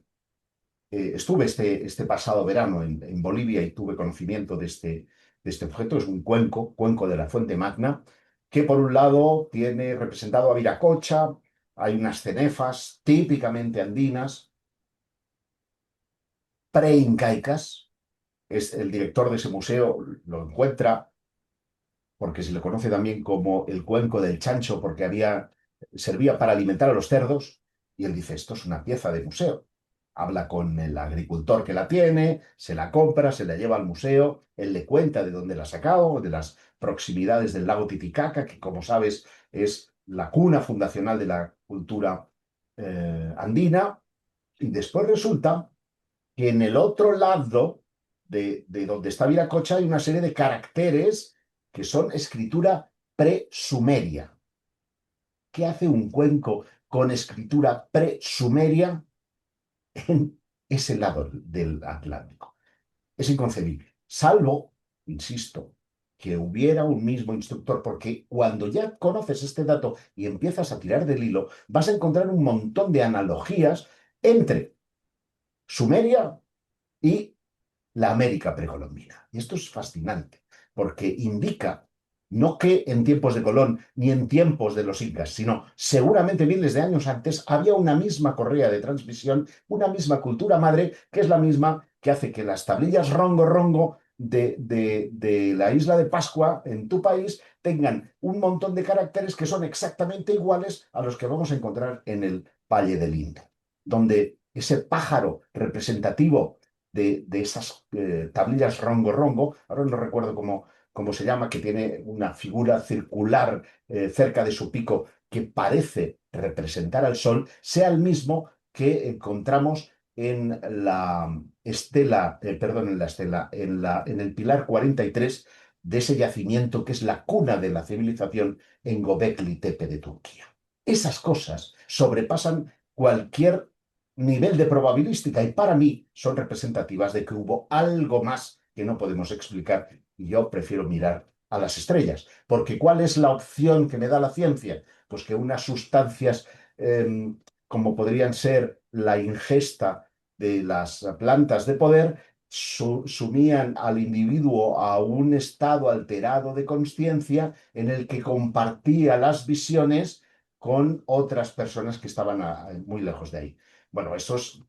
Estuve este pasado verano en Bolivia y tuve conocimiento de este objeto. Es un cuenco de la Fuente Magna, que por un lado tiene representado a Viracocha, hay unas cenefas típicamente andinas, preincaicas. El director de ese museo lo encuentra porque se le conoce también como el cuenco del chancho, porque servía para alimentar a los cerdos, y él dice, esto es una pieza de museo. Habla con el agricultor que la tiene, se la compra, se la lleva al museo, él le cuenta de dónde la ha sacado, de las proximidades del lago Titicaca, que como sabes es la cuna fundacional de la cultura andina, y después resulta que en el otro lado de donde está Viracocha hay una serie de caracteres que son escritura presumeria. ¿Qué hace un cuenco con escritura presumeria en ese lado del Atlántico? Es inconcebible, salvo, insisto, que hubiera un mismo instructor, porque cuando ya conoces este dato y empiezas a tirar del hilo, vas a encontrar un montón de analogías entre Sumeria y la América precolombina. Y esto es fascinante, porque indica no que en tiempos de Colón ni en tiempos de los incas, sino seguramente miles de años antes había una misma correa de transmisión, una misma cultura madre, que es la misma que hace que las tablillas rongo rongo de la isla de Pascua en tu país tengan un montón de caracteres que son exactamente iguales a los que vamos a encontrar en el Valle del Indo, donde ese pájaro representativo de esas tablillas rongo rongo, ahora no recuerdo cómo se llama, que tiene una figura circular cerca de su pico que parece representar al sol, sea el mismo que encontramos en la estela, perdón, en la estela, en el pilar 43 de ese yacimiento que es la cuna de la civilización en Göbekli Tepe de Turquía. Esas cosas sobrepasan cualquier nivel de probabilística y para mí son representativas de que hubo algo más que no podemos explicar y yo prefiero mirar a las estrellas, porque ¿cuál es la opción que me da la ciencia? Pues que unas sustancias como podrían ser la ingesta de las plantas de poder sumían al individuo a un estado alterado de conciencia en el que compartía las visiones con otras personas que estaban muy lejos de ahí. Bueno, eso es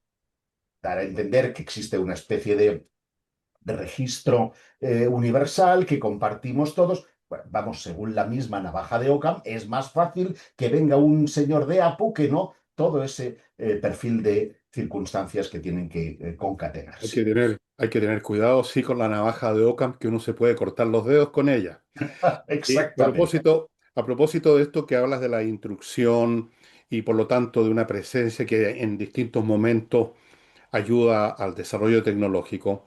dar a entender que existe una especie de registro universal que compartimos todos. Bueno, vamos, según la misma navaja de Ockham, es más fácil que venga un señor de Apu que no todo ese perfil de circunstancias que tienen que concatenarse. Hay que tener cuidado, sí, con la navaja de Occam, que uno se puede cortar los dedos con ella. Y Exactamente. a propósito de esto que hablas de la instrucción y por lo tanto de una presencia que en distintos momentos ayuda al desarrollo tecnológico,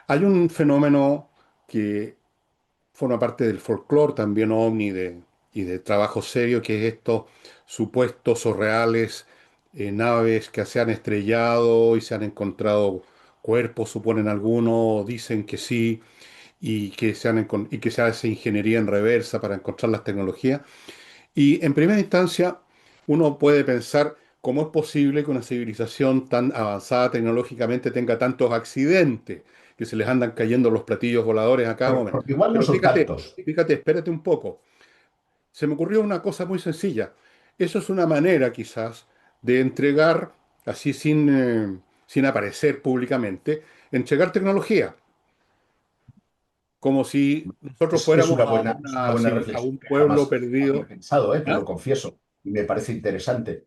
hay un fenómeno que forma parte del folclore también ovni y de trabajo serio, que es estos supuestos o reales naves que se han estrellado y se han encontrado cuerpos, suponen algunos, dicen que sí, y que se hace ingeniería en reversa para encontrar las tecnologías. Y en primera instancia, uno puede pensar cómo es posible que una civilización tan avanzada tecnológicamente tenga tantos accidentes, que se les andan cayendo los platillos voladores a cada momento. Porque igual no Pero son tantos. fíjate, espérate un poco. Se me ocurrió una cosa muy sencilla. Eso es una manera quizás de entregar, así sin aparecer públicamente, entregar tecnología, como si nosotros Es fuéramos es una buena a reflexión un que pueblo jamás había perdido. pensado, te lo ¿Ah? confieso, y me parece interesante,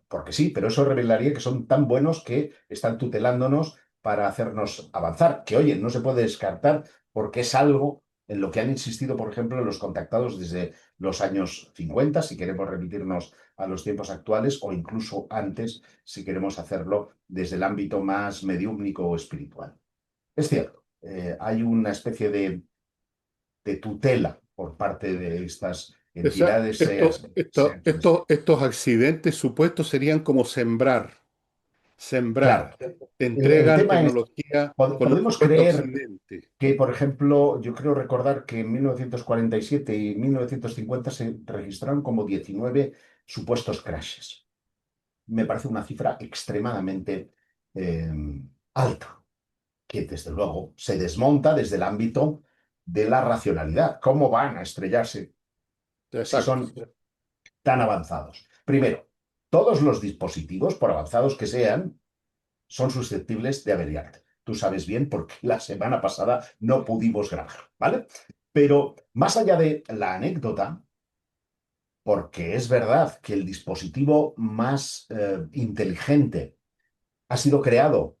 porque sí, pero eso revelaría que son tan buenos que están tutelándonos para hacernos avanzar, que oye, no se puede descartar porque es algo en lo que han insistido, por ejemplo, los contactados desde los años 50, si queremos remitirnos a los tiempos actuales, o incluso antes, si queremos hacerlo desde el ámbito más mediúmnico o espiritual. Es cierto, hay una especie de tutela por parte de estas O sea, entidades, sean quienes sean. estos accidentes supuestos serían como sembrar, Claro, te el entregan tema es, tecnología con un podemos supuesto creer accidente. que, por ejemplo, yo creo recordar que en 1947 y 1950 se registraron como 19 supuestos crashes. Me parece una cifra extremadamente eh, alta, que desde luego se desmonta desde el ámbito de la racionalidad. ¿Cómo van a estrellarse si Exacto. son tan avanzados? Primero, todos los dispositivos, por avanzados que sean, son susceptibles de averiar. Tú sabes bien porque la semana pasada no pudimos grabar, ¿vale? Pero más allá de la anécdota, porque es verdad que el dispositivo más inteligente ha sido creado,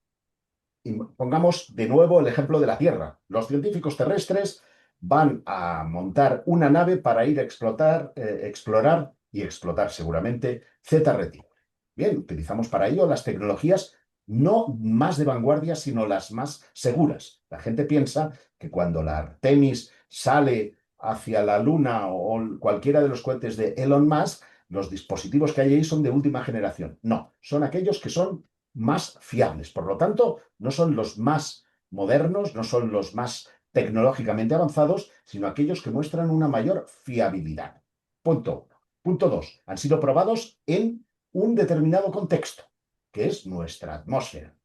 y pongamos de nuevo el ejemplo de la Tierra. Los científicos terrestres van a montar una nave para ir a explorar y explotar seguramente Zeta Reticuli. Bien, utilizamos para ello las tecnologías no más de vanguardia, sino las más seguras. La gente piensa que cuando la Artemis sale hacia la Luna o cualquiera de los cohetes de Elon Musk, los dispositivos que hay ahí son de última generación. No, son aquellos que son más fiables. Por lo tanto, no son los más modernos, no son los más tecnológicamente avanzados, sino aquellos que muestran una mayor fiabilidad. Punto uno. Punto dos. Han sido probados en un determinado contexto, que es nuestra atmósfera.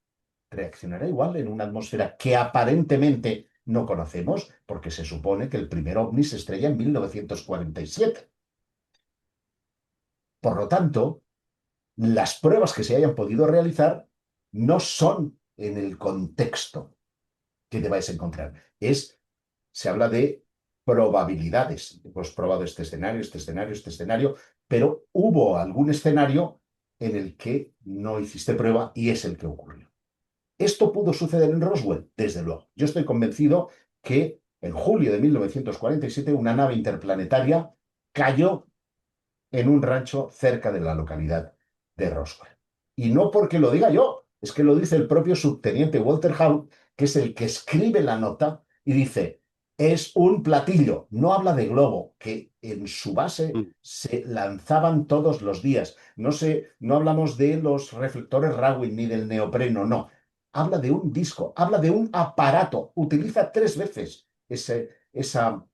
Reaccionará igual en una atmósfera que aparentemente no conocemos, porque se supone que el primer ovni se estrella en 1947. Por lo tanto, las pruebas que se hayan podido realizar no son en el contexto que te vais a encontrar. Se habla de probabilidades. Hemos probado este escenario, este escenario, este escenario, pero hubo algún escenario en el que no hiciste prueba y es el que ocurrió. ¿Esto pudo suceder en Roswell? Desde luego. Yo estoy convencido que en julio de 1947 una nave interplanetaria cayó en un rancho cerca de la localidad de Roswell. Y no porque lo diga yo, es que lo dice el propio subteniente Walter Howe, que es el que escribe la nota y dice, es un platillo, no habla de globo, que en su base Mm. se lanzaban todos los días. No sé, no hablamos de los reflectores Rawen ni del neopreno, no. Habla de un disco, habla de un aparato, utiliza tres veces esa Esa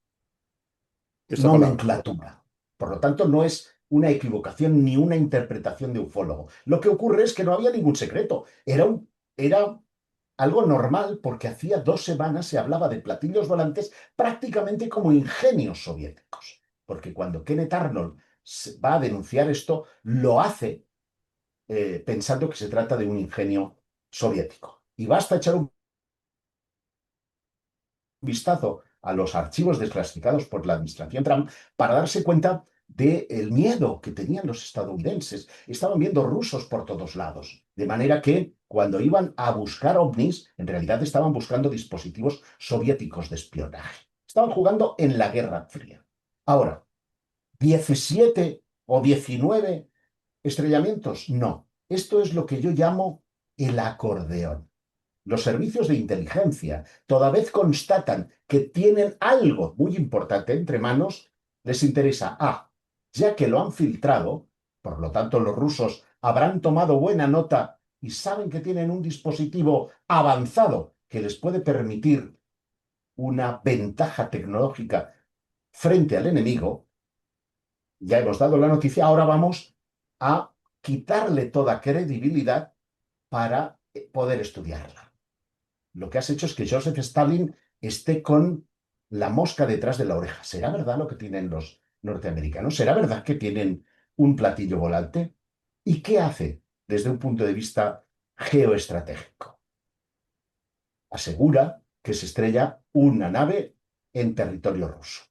palabra. nomenclatura. Por lo tanto, no es una equivocación ni una interpretación de ufólogo. Lo que ocurre es que no había ningún secreto. Era algo normal porque hacía 2 semanas se hablaba de platillos volantes prácticamente como ingenios soviéticos. Porque cuando Kenneth Arnold va a denunciar esto, lo hace pensando que se trata de un ingenio soviético. Y basta echar un vistazo a los archivos desclasificados por la administración Trump para darse cuenta del miedo que tenían los estadounidenses. Estaban viendo rusos por todos lados. De manera que cuando iban a buscar ovnis, en realidad estaban buscando dispositivos soviéticos de espionaje. Estaban jugando en la Guerra Fría. Ahora, 17 o 19 estrellamientos. No, esto es lo que yo llamo el acordeón. Los servicios de inteligencia, toda vez constatan que tienen algo muy importante entre manos, les interesa, ya que lo han filtrado, por lo tanto los rusos habrán tomado buena nota y saben que tienen un dispositivo avanzado que les puede permitir una ventaja tecnológica frente al enemigo. Ya hemos dado la noticia, ahora vamos a quitarle toda credibilidad para poder estudiarla. Lo que has hecho es que Joseph Stalin esté con la mosca detrás de la oreja. ¿Será verdad lo que tienen los norteamericanos? ¿Será verdad que tienen un platillo volante? ¿Y qué hace desde un punto de vista geoestratégico? Asegura que se estrella una nave en territorio ruso.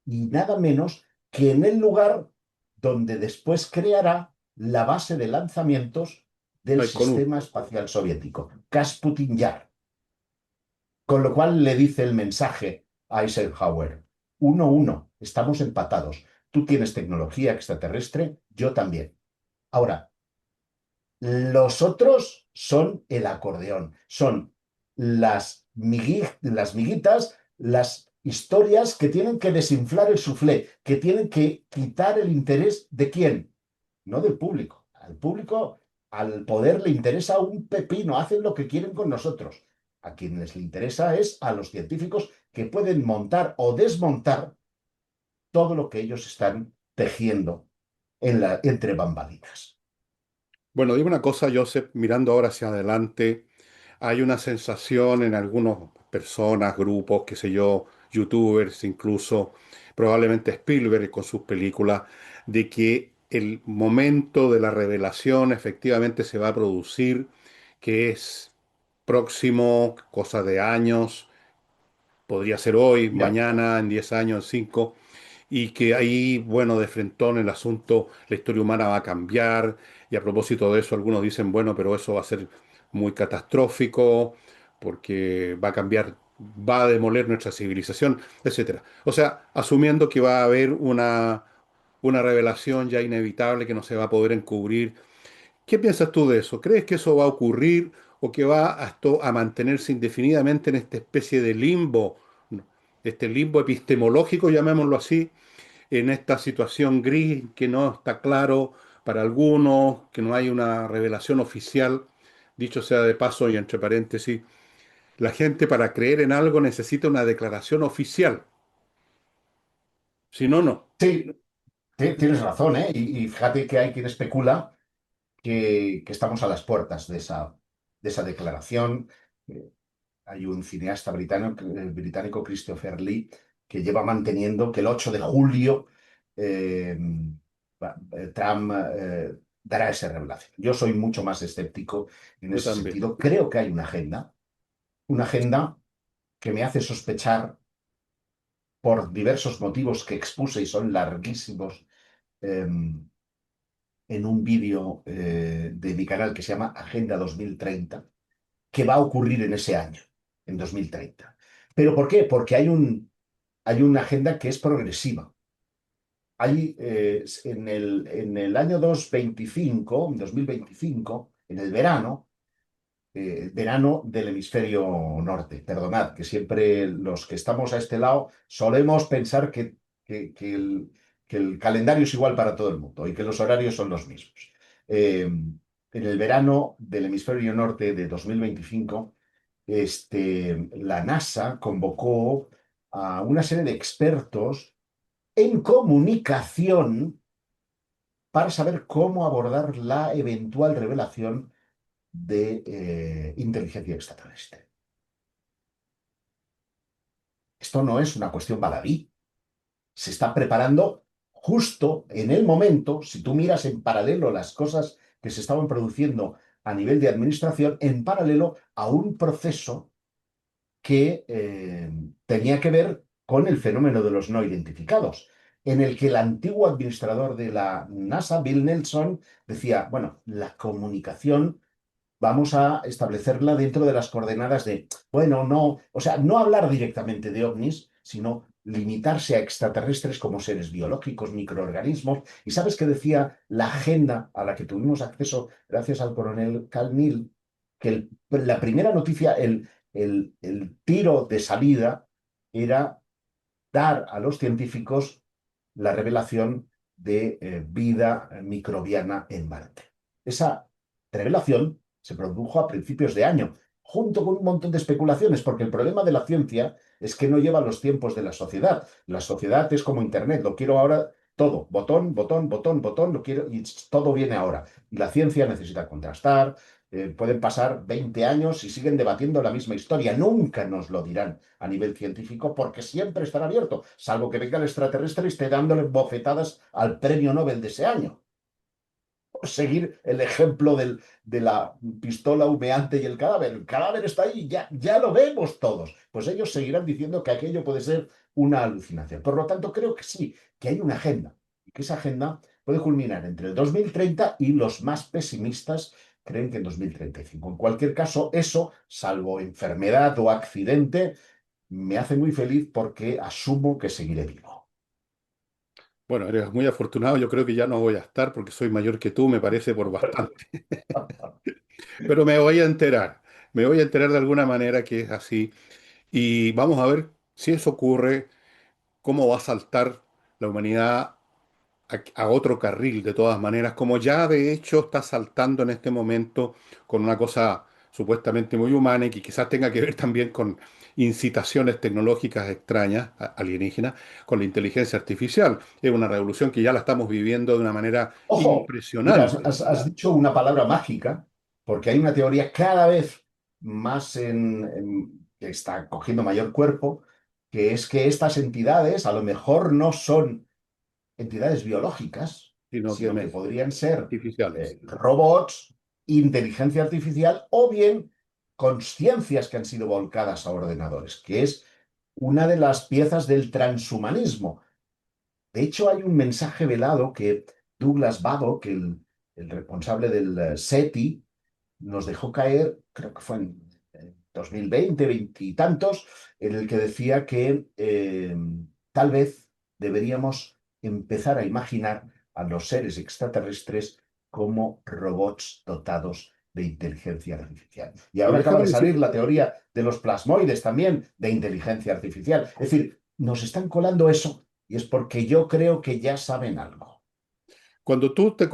Y nada menos que en el lugar donde después creará la base de lanzamientos del Baikonur. sistema espacial soviético, Kasputin Yar. Con lo cual le dice el mensaje a Eisenhower, 1-1, estamos empatados. Tú tienes tecnología extraterrestre, yo también. Ahora, los otros son el acordeón, son las miguitas, las historias que tienen que desinflar el suflé, que tienen que quitar el interés de quién, no del público. Al público, al poder le interesa un pepino, hacen lo que quieren con nosotros. A quienes le interesa es a los científicos que pueden montar o desmontar todo lo que ellos están tejiendo entre bambalinas. Bueno, digo una cosa, Joseph, mirando ahora hacia adelante, hay una sensación en algunas personas, grupos, qué sé yo, youtubers incluso, probablemente Spielberg con sus películas, de que el momento de la revelación efectivamente se va a producir, que es próximo, cosa de años, podría ser hoy, Ya. mañana, en 10 años, en 5, y que ahí, bueno, de frentón el asunto, la historia humana va a cambiar, y a propósito de eso, algunos dicen, bueno, pero eso va a ser muy catastrófico, porque va a cambiar, va a demoler nuestra civilización, etcétera. O sea, asumiendo que va a haber una revelación ya inevitable que no se va a poder encubrir. ¿Qué piensas tú de eso? ¿Crees que eso va a ocurrir o que va a, esto, a mantenerse indefinidamente en esta especie de limbo, ¿no? Este limbo epistemológico, llamémoslo así, en esta situación gris que no está claro para algunos, que no hay una revelación oficial? Dicho sea de paso y entre paréntesis, la gente para creer en algo necesita una declaración oficial, si no, no. Sí, tienes razón, ¿eh? Y fíjate que hay quien especula que estamos a las puertas de esa declaración. Eh, Hay un cineasta británico, Christopher Lee, que lleva manteniendo que el 8 de julio eh, Trump dará esa revelación. Yo soy mucho más escéptico en Yo ese también. sentido. Creo que hay una agenda que me hace sospechar por diversos motivos que expuse y son larguísimos eh, en un vídeo de mi canal que se llama Agenda 2030, que va a ocurrir en ese año, en 2030. ¿Pero por qué? Porque hay una agenda que es progresiva. Hay, en el año 2025, en 2025, en el verano del hemisferio norte. Perdonad, que siempre los que estamos a este lado solemos pensar que, que el, que el calendario es igual para todo el mundo y que los horarios son los mismos. En el verano del hemisferio norte de 2025, la NASA convocó a una serie de expertos en comunicación para saber cómo abordar la eventual revelación de inteligencia extraterrestre. Esto no es una cuestión baladí. Se está preparando justo en el momento, si tú miras en paralelo las cosas que se estaban produciendo a nivel de administración, en paralelo a un proceso que tenía que ver con el fenómeno de los no identificados, en el que el antiguo administrador de la NASA, Bill Nelson, decía, bueno, la comunicación vamos a establecerla dentro de las coordenadas de, bueno, no, o sea, no hablar directamente de ovnis, sino limitarse a extraterrestres como seres biológicos, microorganismos. ¿Y sabes qué decía la agenda a la que tuvimos acceso gracias al coronel Cal Nil? Que la primera noticia, el tiro de salida era dar a los científicos la revelación de vida microbiana en Marte. Esa revelación se produjo a principios de año, junto con un montón de especulaciones, porque el problema de la ciencia es que no lleva los tiempos de la sociedad. La sociedad es como Internet, lo quiero ahora todo, botón, botón, botón, botón, lo quiero y todo viene ahora. Y la ciencia necesita contrastar, pueden pasar 20 años y siguen debatiendo la misma historia. Nunca nos lo dirán a nivel científico porque siempre estará abierto, salvo que venga el extraterrestre y esté dándole bofetadas al premio Nobel de ese año. Seguir el ejemplo de la pistola humeante y el cadáver. El cadáver está ahí, ya lo vemos todos. Pues ellos seguirán diciendo que aquello puede ser una alucinación. Por lo tanto, creo que sí, que hay una agenda y que esa agenda puede culminar entre el 2030 y los más pesimistas creen que en 2035. En cualquier caso, eso, salvo enfermedad o accidente, me hace muy feliz porque asumo que seguiré vivo. Bueno, eres muy afortunado, yo creo que ya no voy a estar porque soy mayor que tú, me parece por bastante. Pero me voy a enterar de alguna manera que es así. Y vamos a ver si eso ocurre, cómo va a saltar la humanidad a otro carril, de todas maneras, como ya de hecho está saltando en este momento con una cosa supuestamente muy humana y que quizás tenga que ver también con incitaciones tecnológicas extrañas, alienígenas, con la inteligencia artificial. Es una revolución que ya la estamos viviendo de una manera Ojo, mira, impresionante. has dicho una palabra mágica, porque hay una teoría cada vez más que está cogiendo mayor cuerpo, que es que estas entidades a lo mejor no son entidades biológicas, Sino que sino que podrían ser artificiales. robots, inteligencia artificial o bien conciencias que han sido volcadas a ordenadores, que es una de las piezas del transhumanismo. De hecho, hay un mensaje velado que Douglas Babb, que el responsable del SETI, nos dejó caer, creo que fue en 2020, veintitantos, en el que decía que tal vez deberíamos empezar a imaginar a los seres extraterrestres como robots dotados de inteligencia artificial. Y Y ahora acaba déjame de salir decir, la teoría de los plasmoides también de inteligencia artificial. Es decir, nos están colando eso y es porque yo creo que ya saben algo. cuando tú te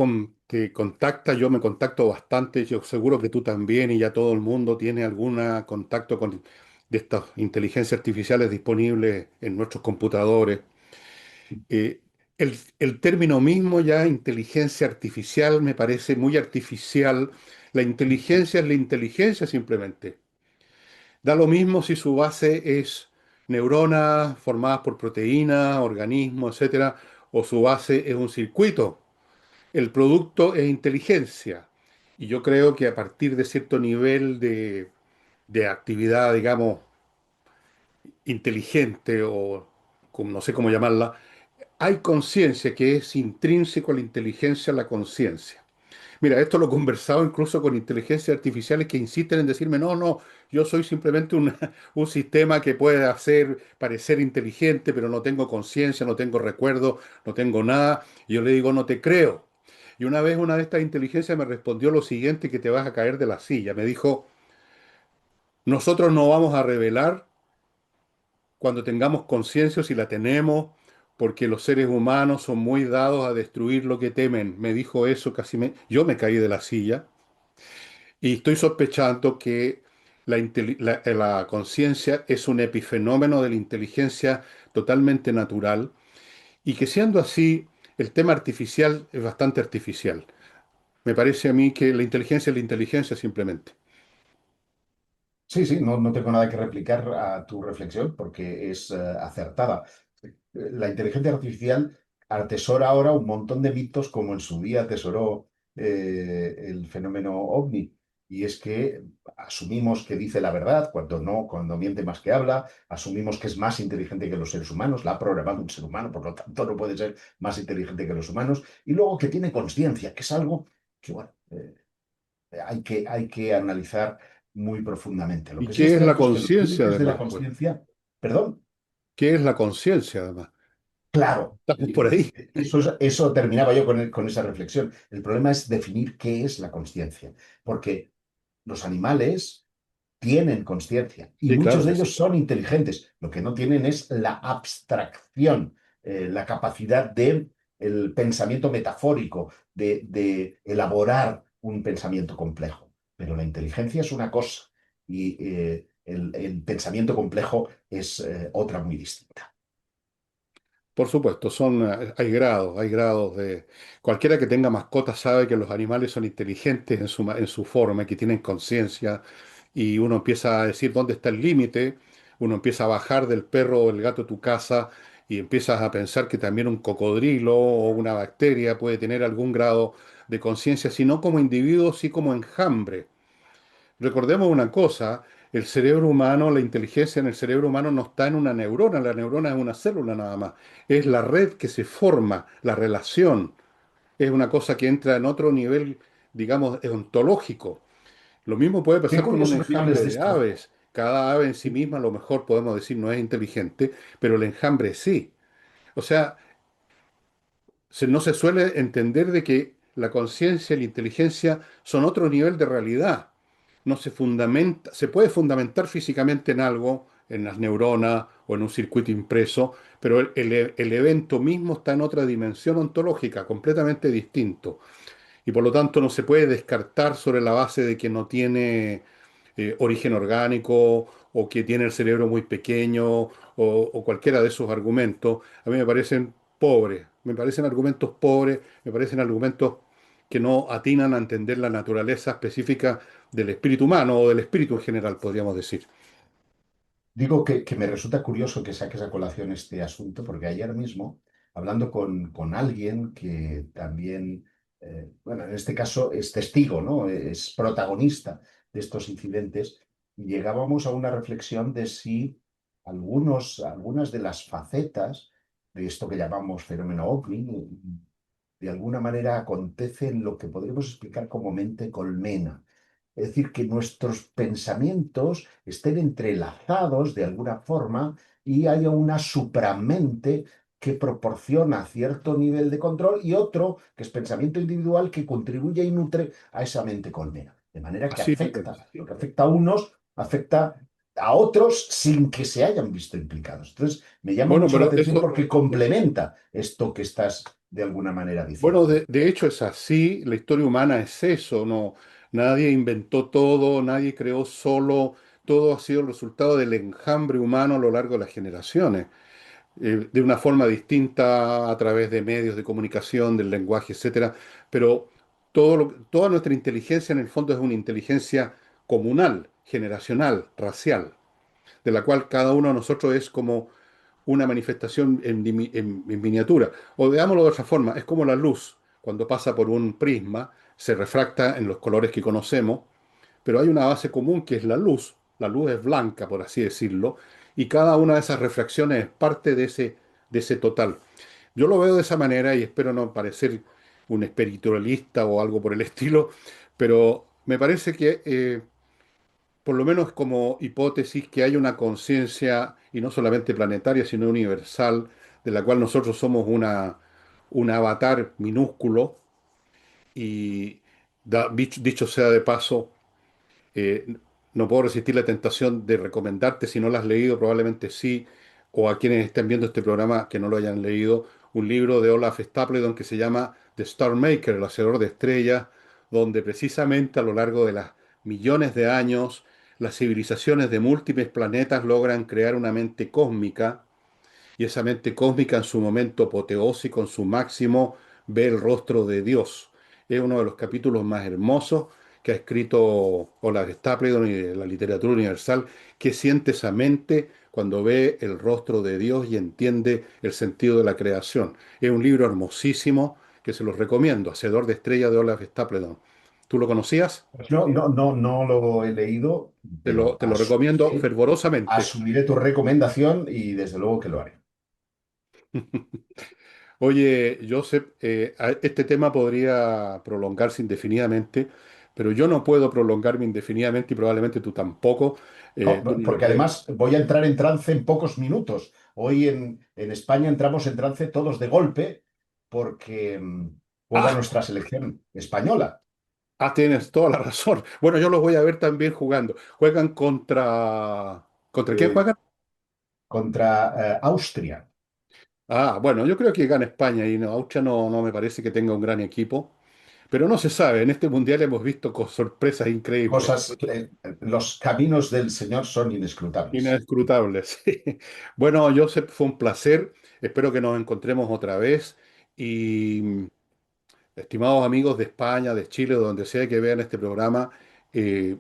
contactas, yo me contacto bastante, yo seguro que tú también y ya todo el mundo tiene algún contacto con de estas inteligencias artificiales disponibles en nuestros computadores. El término mismo ya, inteligencia artificial, me parece muy artificial. La inteligencia es la inteligencia simplemente. Da lo mismo si su base es neuronas formadas por proteínas, organismos, etcétera, o su base es un circuito. El producto es inteligencia. Y yo creo que a partir de cierto nivel de actividad, digamos, inteligente o no sé cómo llamarla, hay conciencia que es intrínseco a la inteligencia, la conciencia. Mira, esto lo he conversado incluso con inteligencias artificiales que insisten en decirme, no, no, yo soy simplemente un sistema que puede hacer parecer inteligente, pero no tengo conciencia, no tengo recuerdo, no tengo nada. Y yo le digo, no te creo. Y una vez una de estas inteligencias me respondió lo siguiente, que te vas a caer de la silla. Me dijo, nosotros no vamos a revelar cuando tengamos conciencia, si la tenemos, porque los seres humanos son muy dados a destruir lo que temen. Me dijo eso, yo me caí de la silla y estoy sospechando que la conciencia es un epifenómeno de la inteligencia totalmente natural y que siendo así, el tema artificial es bastante artificial. Me parece a mí que la inteligencia es la inteligencia simplemente. Sí, sí, no tengo nada que replicar a tu reflexión porque es acertada. La inteligencia artificial atesora ahora un montón de mitos como en su día atesoró el fenómeno ovni. Y es que asumimos que dice la verdad cuando no, cuando miente más que habla, asumimos que es más inteligente que los seres humanos, la ha programado un ser humano, por lo tanto no puede ser más inteligente que los humanos, y luego que tiene conciencia, que es algo que, bueno, hay que analizar muy profundamente. Lo ¿Y que sí es qué es la cierto es que los conciencia límites de la además? Pues conciencia, perdón. ¿Qué es la conciencia, además? Claro, Estamos por ahí. eso terminaba yo con esa reflexión. El problema es definir qué es la consciencia, porque los animales tienen conciencia y Sí, muchos claro de que ellos sí. son inteligentes. Lo que no tienen es la abstracción, la capacidad de el pensamiento metafórico, de elaborar un pensamiento complejo. Pero la inteligencia es una cosa y el pensamiento complejo es otra muy distinta. Por supuesto, hay grados de... Cualquiera que tenga mascotas sabe que los animales son inteligentes en su forma, que tienen conciencia, y uno empieza a decir dónde está el límite, uno empieza a bajar del perro o el gato de tu casa y empiezas a pensar que también un cocodrilo o una bacteria puede tener algún grado de conciencia, si no como individuo, sí como enjambre. Recordemos una cosa, el cerebro humano, la inteligencia en el cerebro humano no está en una neurona, la neurona es una célula nada más, es la red que se forma, la relación, es una cosa que entra en otro nivel, digamos, ontológico. Lo mismo puede Qué pasar con un curioso que me hables enjambre de de esto. aves. Cada ave en sí misma a lo mejor podemos decir no es inteligente, pero el enjambre sí. O sea, no se suele entender de que la conciencia y la inteligencia son otro nivel de realidad. No se fundamenta, se puede fundamentar físicamente en algo, en las neuronas o en un circuito impreso, pero el evento mismo está en otra dimensión ontológica, completamente distinto. Y por lo tanto no se puede descartar sobre la base de que no tiene origen orgánico o que tiene el cerebro muy pequeño o cualquiera de esos argumentos. A mí me parecen pobres, me parecen argumentos pobres, me parecen argumentos que no atinan a entender la naturaleza específica del espíritu humano o del espíritu en general, podríamos decir. Digo que me resulta curioso que saques a colación este asunto, porque ayer mismo, hablando con alguien que también, bueno, en este caso es testigo, ¿no? Es protagonista de estos incidentes, llegábamos a una reflexión de si algunas de las facetas de esto que llamamos fenómeno OVNI, de alguna manera acontecen lo que podríamos explicar como mente colmena. Es decir, que nuestros pensamientos estén entrelazados de alguna forma y haya una supramente que proporciona cierto nivel de control y otro, que es pensamiento individual, que contribuye y nutre a esa mente colmena. De manera que Así, afecta, lo que afecta a unos, afecta a otros sin que se hayan visto implicados. Entonces, me llama bueno, mucho la pero atención eso, porque complementa esto que estás de alguna manera bueno, diciendo. de hecho es así, la historia humana es eso, no, nadie inventó todo, nadie creó solo, todo ha sido el resultado del enjambre humano a lo largo de las generaciones, de una forma distinta a través de medios de comunicación, del lenguaje, etcétera, pero toda nuestra inteligencia en el fondo es una inteligencia comunal, generacional, racial, de la cual cada uno de nosotros es como una manifestación en miniatura. O veámoslo de otra forma, es como la luz, cuando pasa por un prisma, se refracta en los colores que conocemos, pero hay una base común que es la luz es blanca, por así decirlo, y cada una de esas refracciones es parte de ese total. Yo lo veo de esa manera y espero no parecer un espiritualista o algo por el estilo, pero me parece que por lo menos como hipótesis, que hay una conciencia, y no solamente planetaria, sino universal, de la cual nosotros somos un avatar minúsculo, y dicho sea de paso, eh, no puedo resistir la tentación de recomendarte, si no lo has leído, probablemente sí, o a quienes estén viendo este programa que no lo hayan leído, un libro de Olaf Stapledon que se llama The Star Maker, el hacedor de estrellas, donde precisamente a lo largo de las millones de años, las civilizaciones de múltiples planetas logran crear una mente cósmica y esa mente cósmica en su momento apoteósico, en su máximo, ve el rostro de Dios. Es uno de los capítulos más hermosos que ha escrito Olaf Stapledon y de la literatura universal. ¿Qué siente esa mente cuando ve el rostro de Dios y entiende el sentido de la creación? Es un libro hermosísimo que se los recomiendo, Hacedor de Estrella de Olaf Stapledon. ¿Tú lo conocías? Pues no lo he leído, pero Te lo recomiendo fervorosamente. asumiré tu recomendación y desde luego que lo haré. Oye, Joseph, este tema podría prolongarse indefinidamente, pero yo no puedo prolongarme indefinidamente y probablemente tú tampoco. No, Tú no lo porque puedes. además voy a entrar en trance en pocos minutos, Hoy en España entramos en trance todos de golpe porque juega Ah, nuestra selección española tienes toda la razón. Bueno, yo los voy a ver también jugando. Juegan contra... ¿Contra quién eh, juegan? contra Austria. Bueno, yo creo que gana España y no, Austria no me parece que tenga un gran equipo, pero no se sabe. En este mundial hemos visto sorpresas increíbles, Los caminos del Señor son inescrutables. inescrutables. Sí. Bueno, Joseph, fue un placer. Espero que nos encontremos otra vez y estimados amigos de España, de Chile, de donde sea que vean este programa, eh,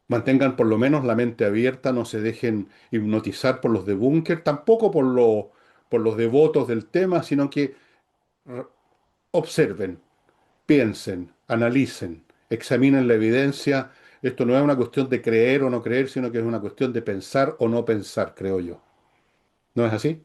mantengan por lo menos la mente abierta, no se dejen hipnotizar por los de búnker, tampoco por los devotos del tema, sino que r- observen, piensen, analicen, examinen la evidencia. Esto no es una cuestión de creer o no creer, sino que es una cuestión de pensar o no pensar, creo yo. ¿No es así?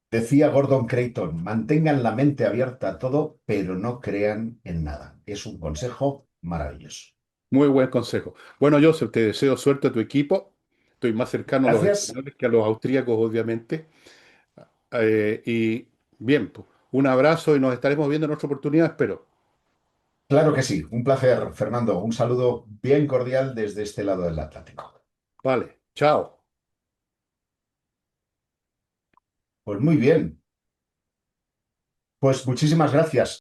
Decía Gordon Creighton, mantengan la mente abierta a todo, pero no crean en nada. Es un consejo maravilloso. Muy buen consejo. Bueno, Joseph, te deseo suerte a tu equipo. Estoy más cercano a los Gracias. españoles que a los austríacos, obviamente. Y bien, pues, un abrazo y nos estaremos viendo en otra oportunidad, espero. Claro que sí. Un placer, Fernando. Un saludo bien cordial desde este lado del Atlántico. Vale, chao. Pues muy bien. Pues muchísimas gracias.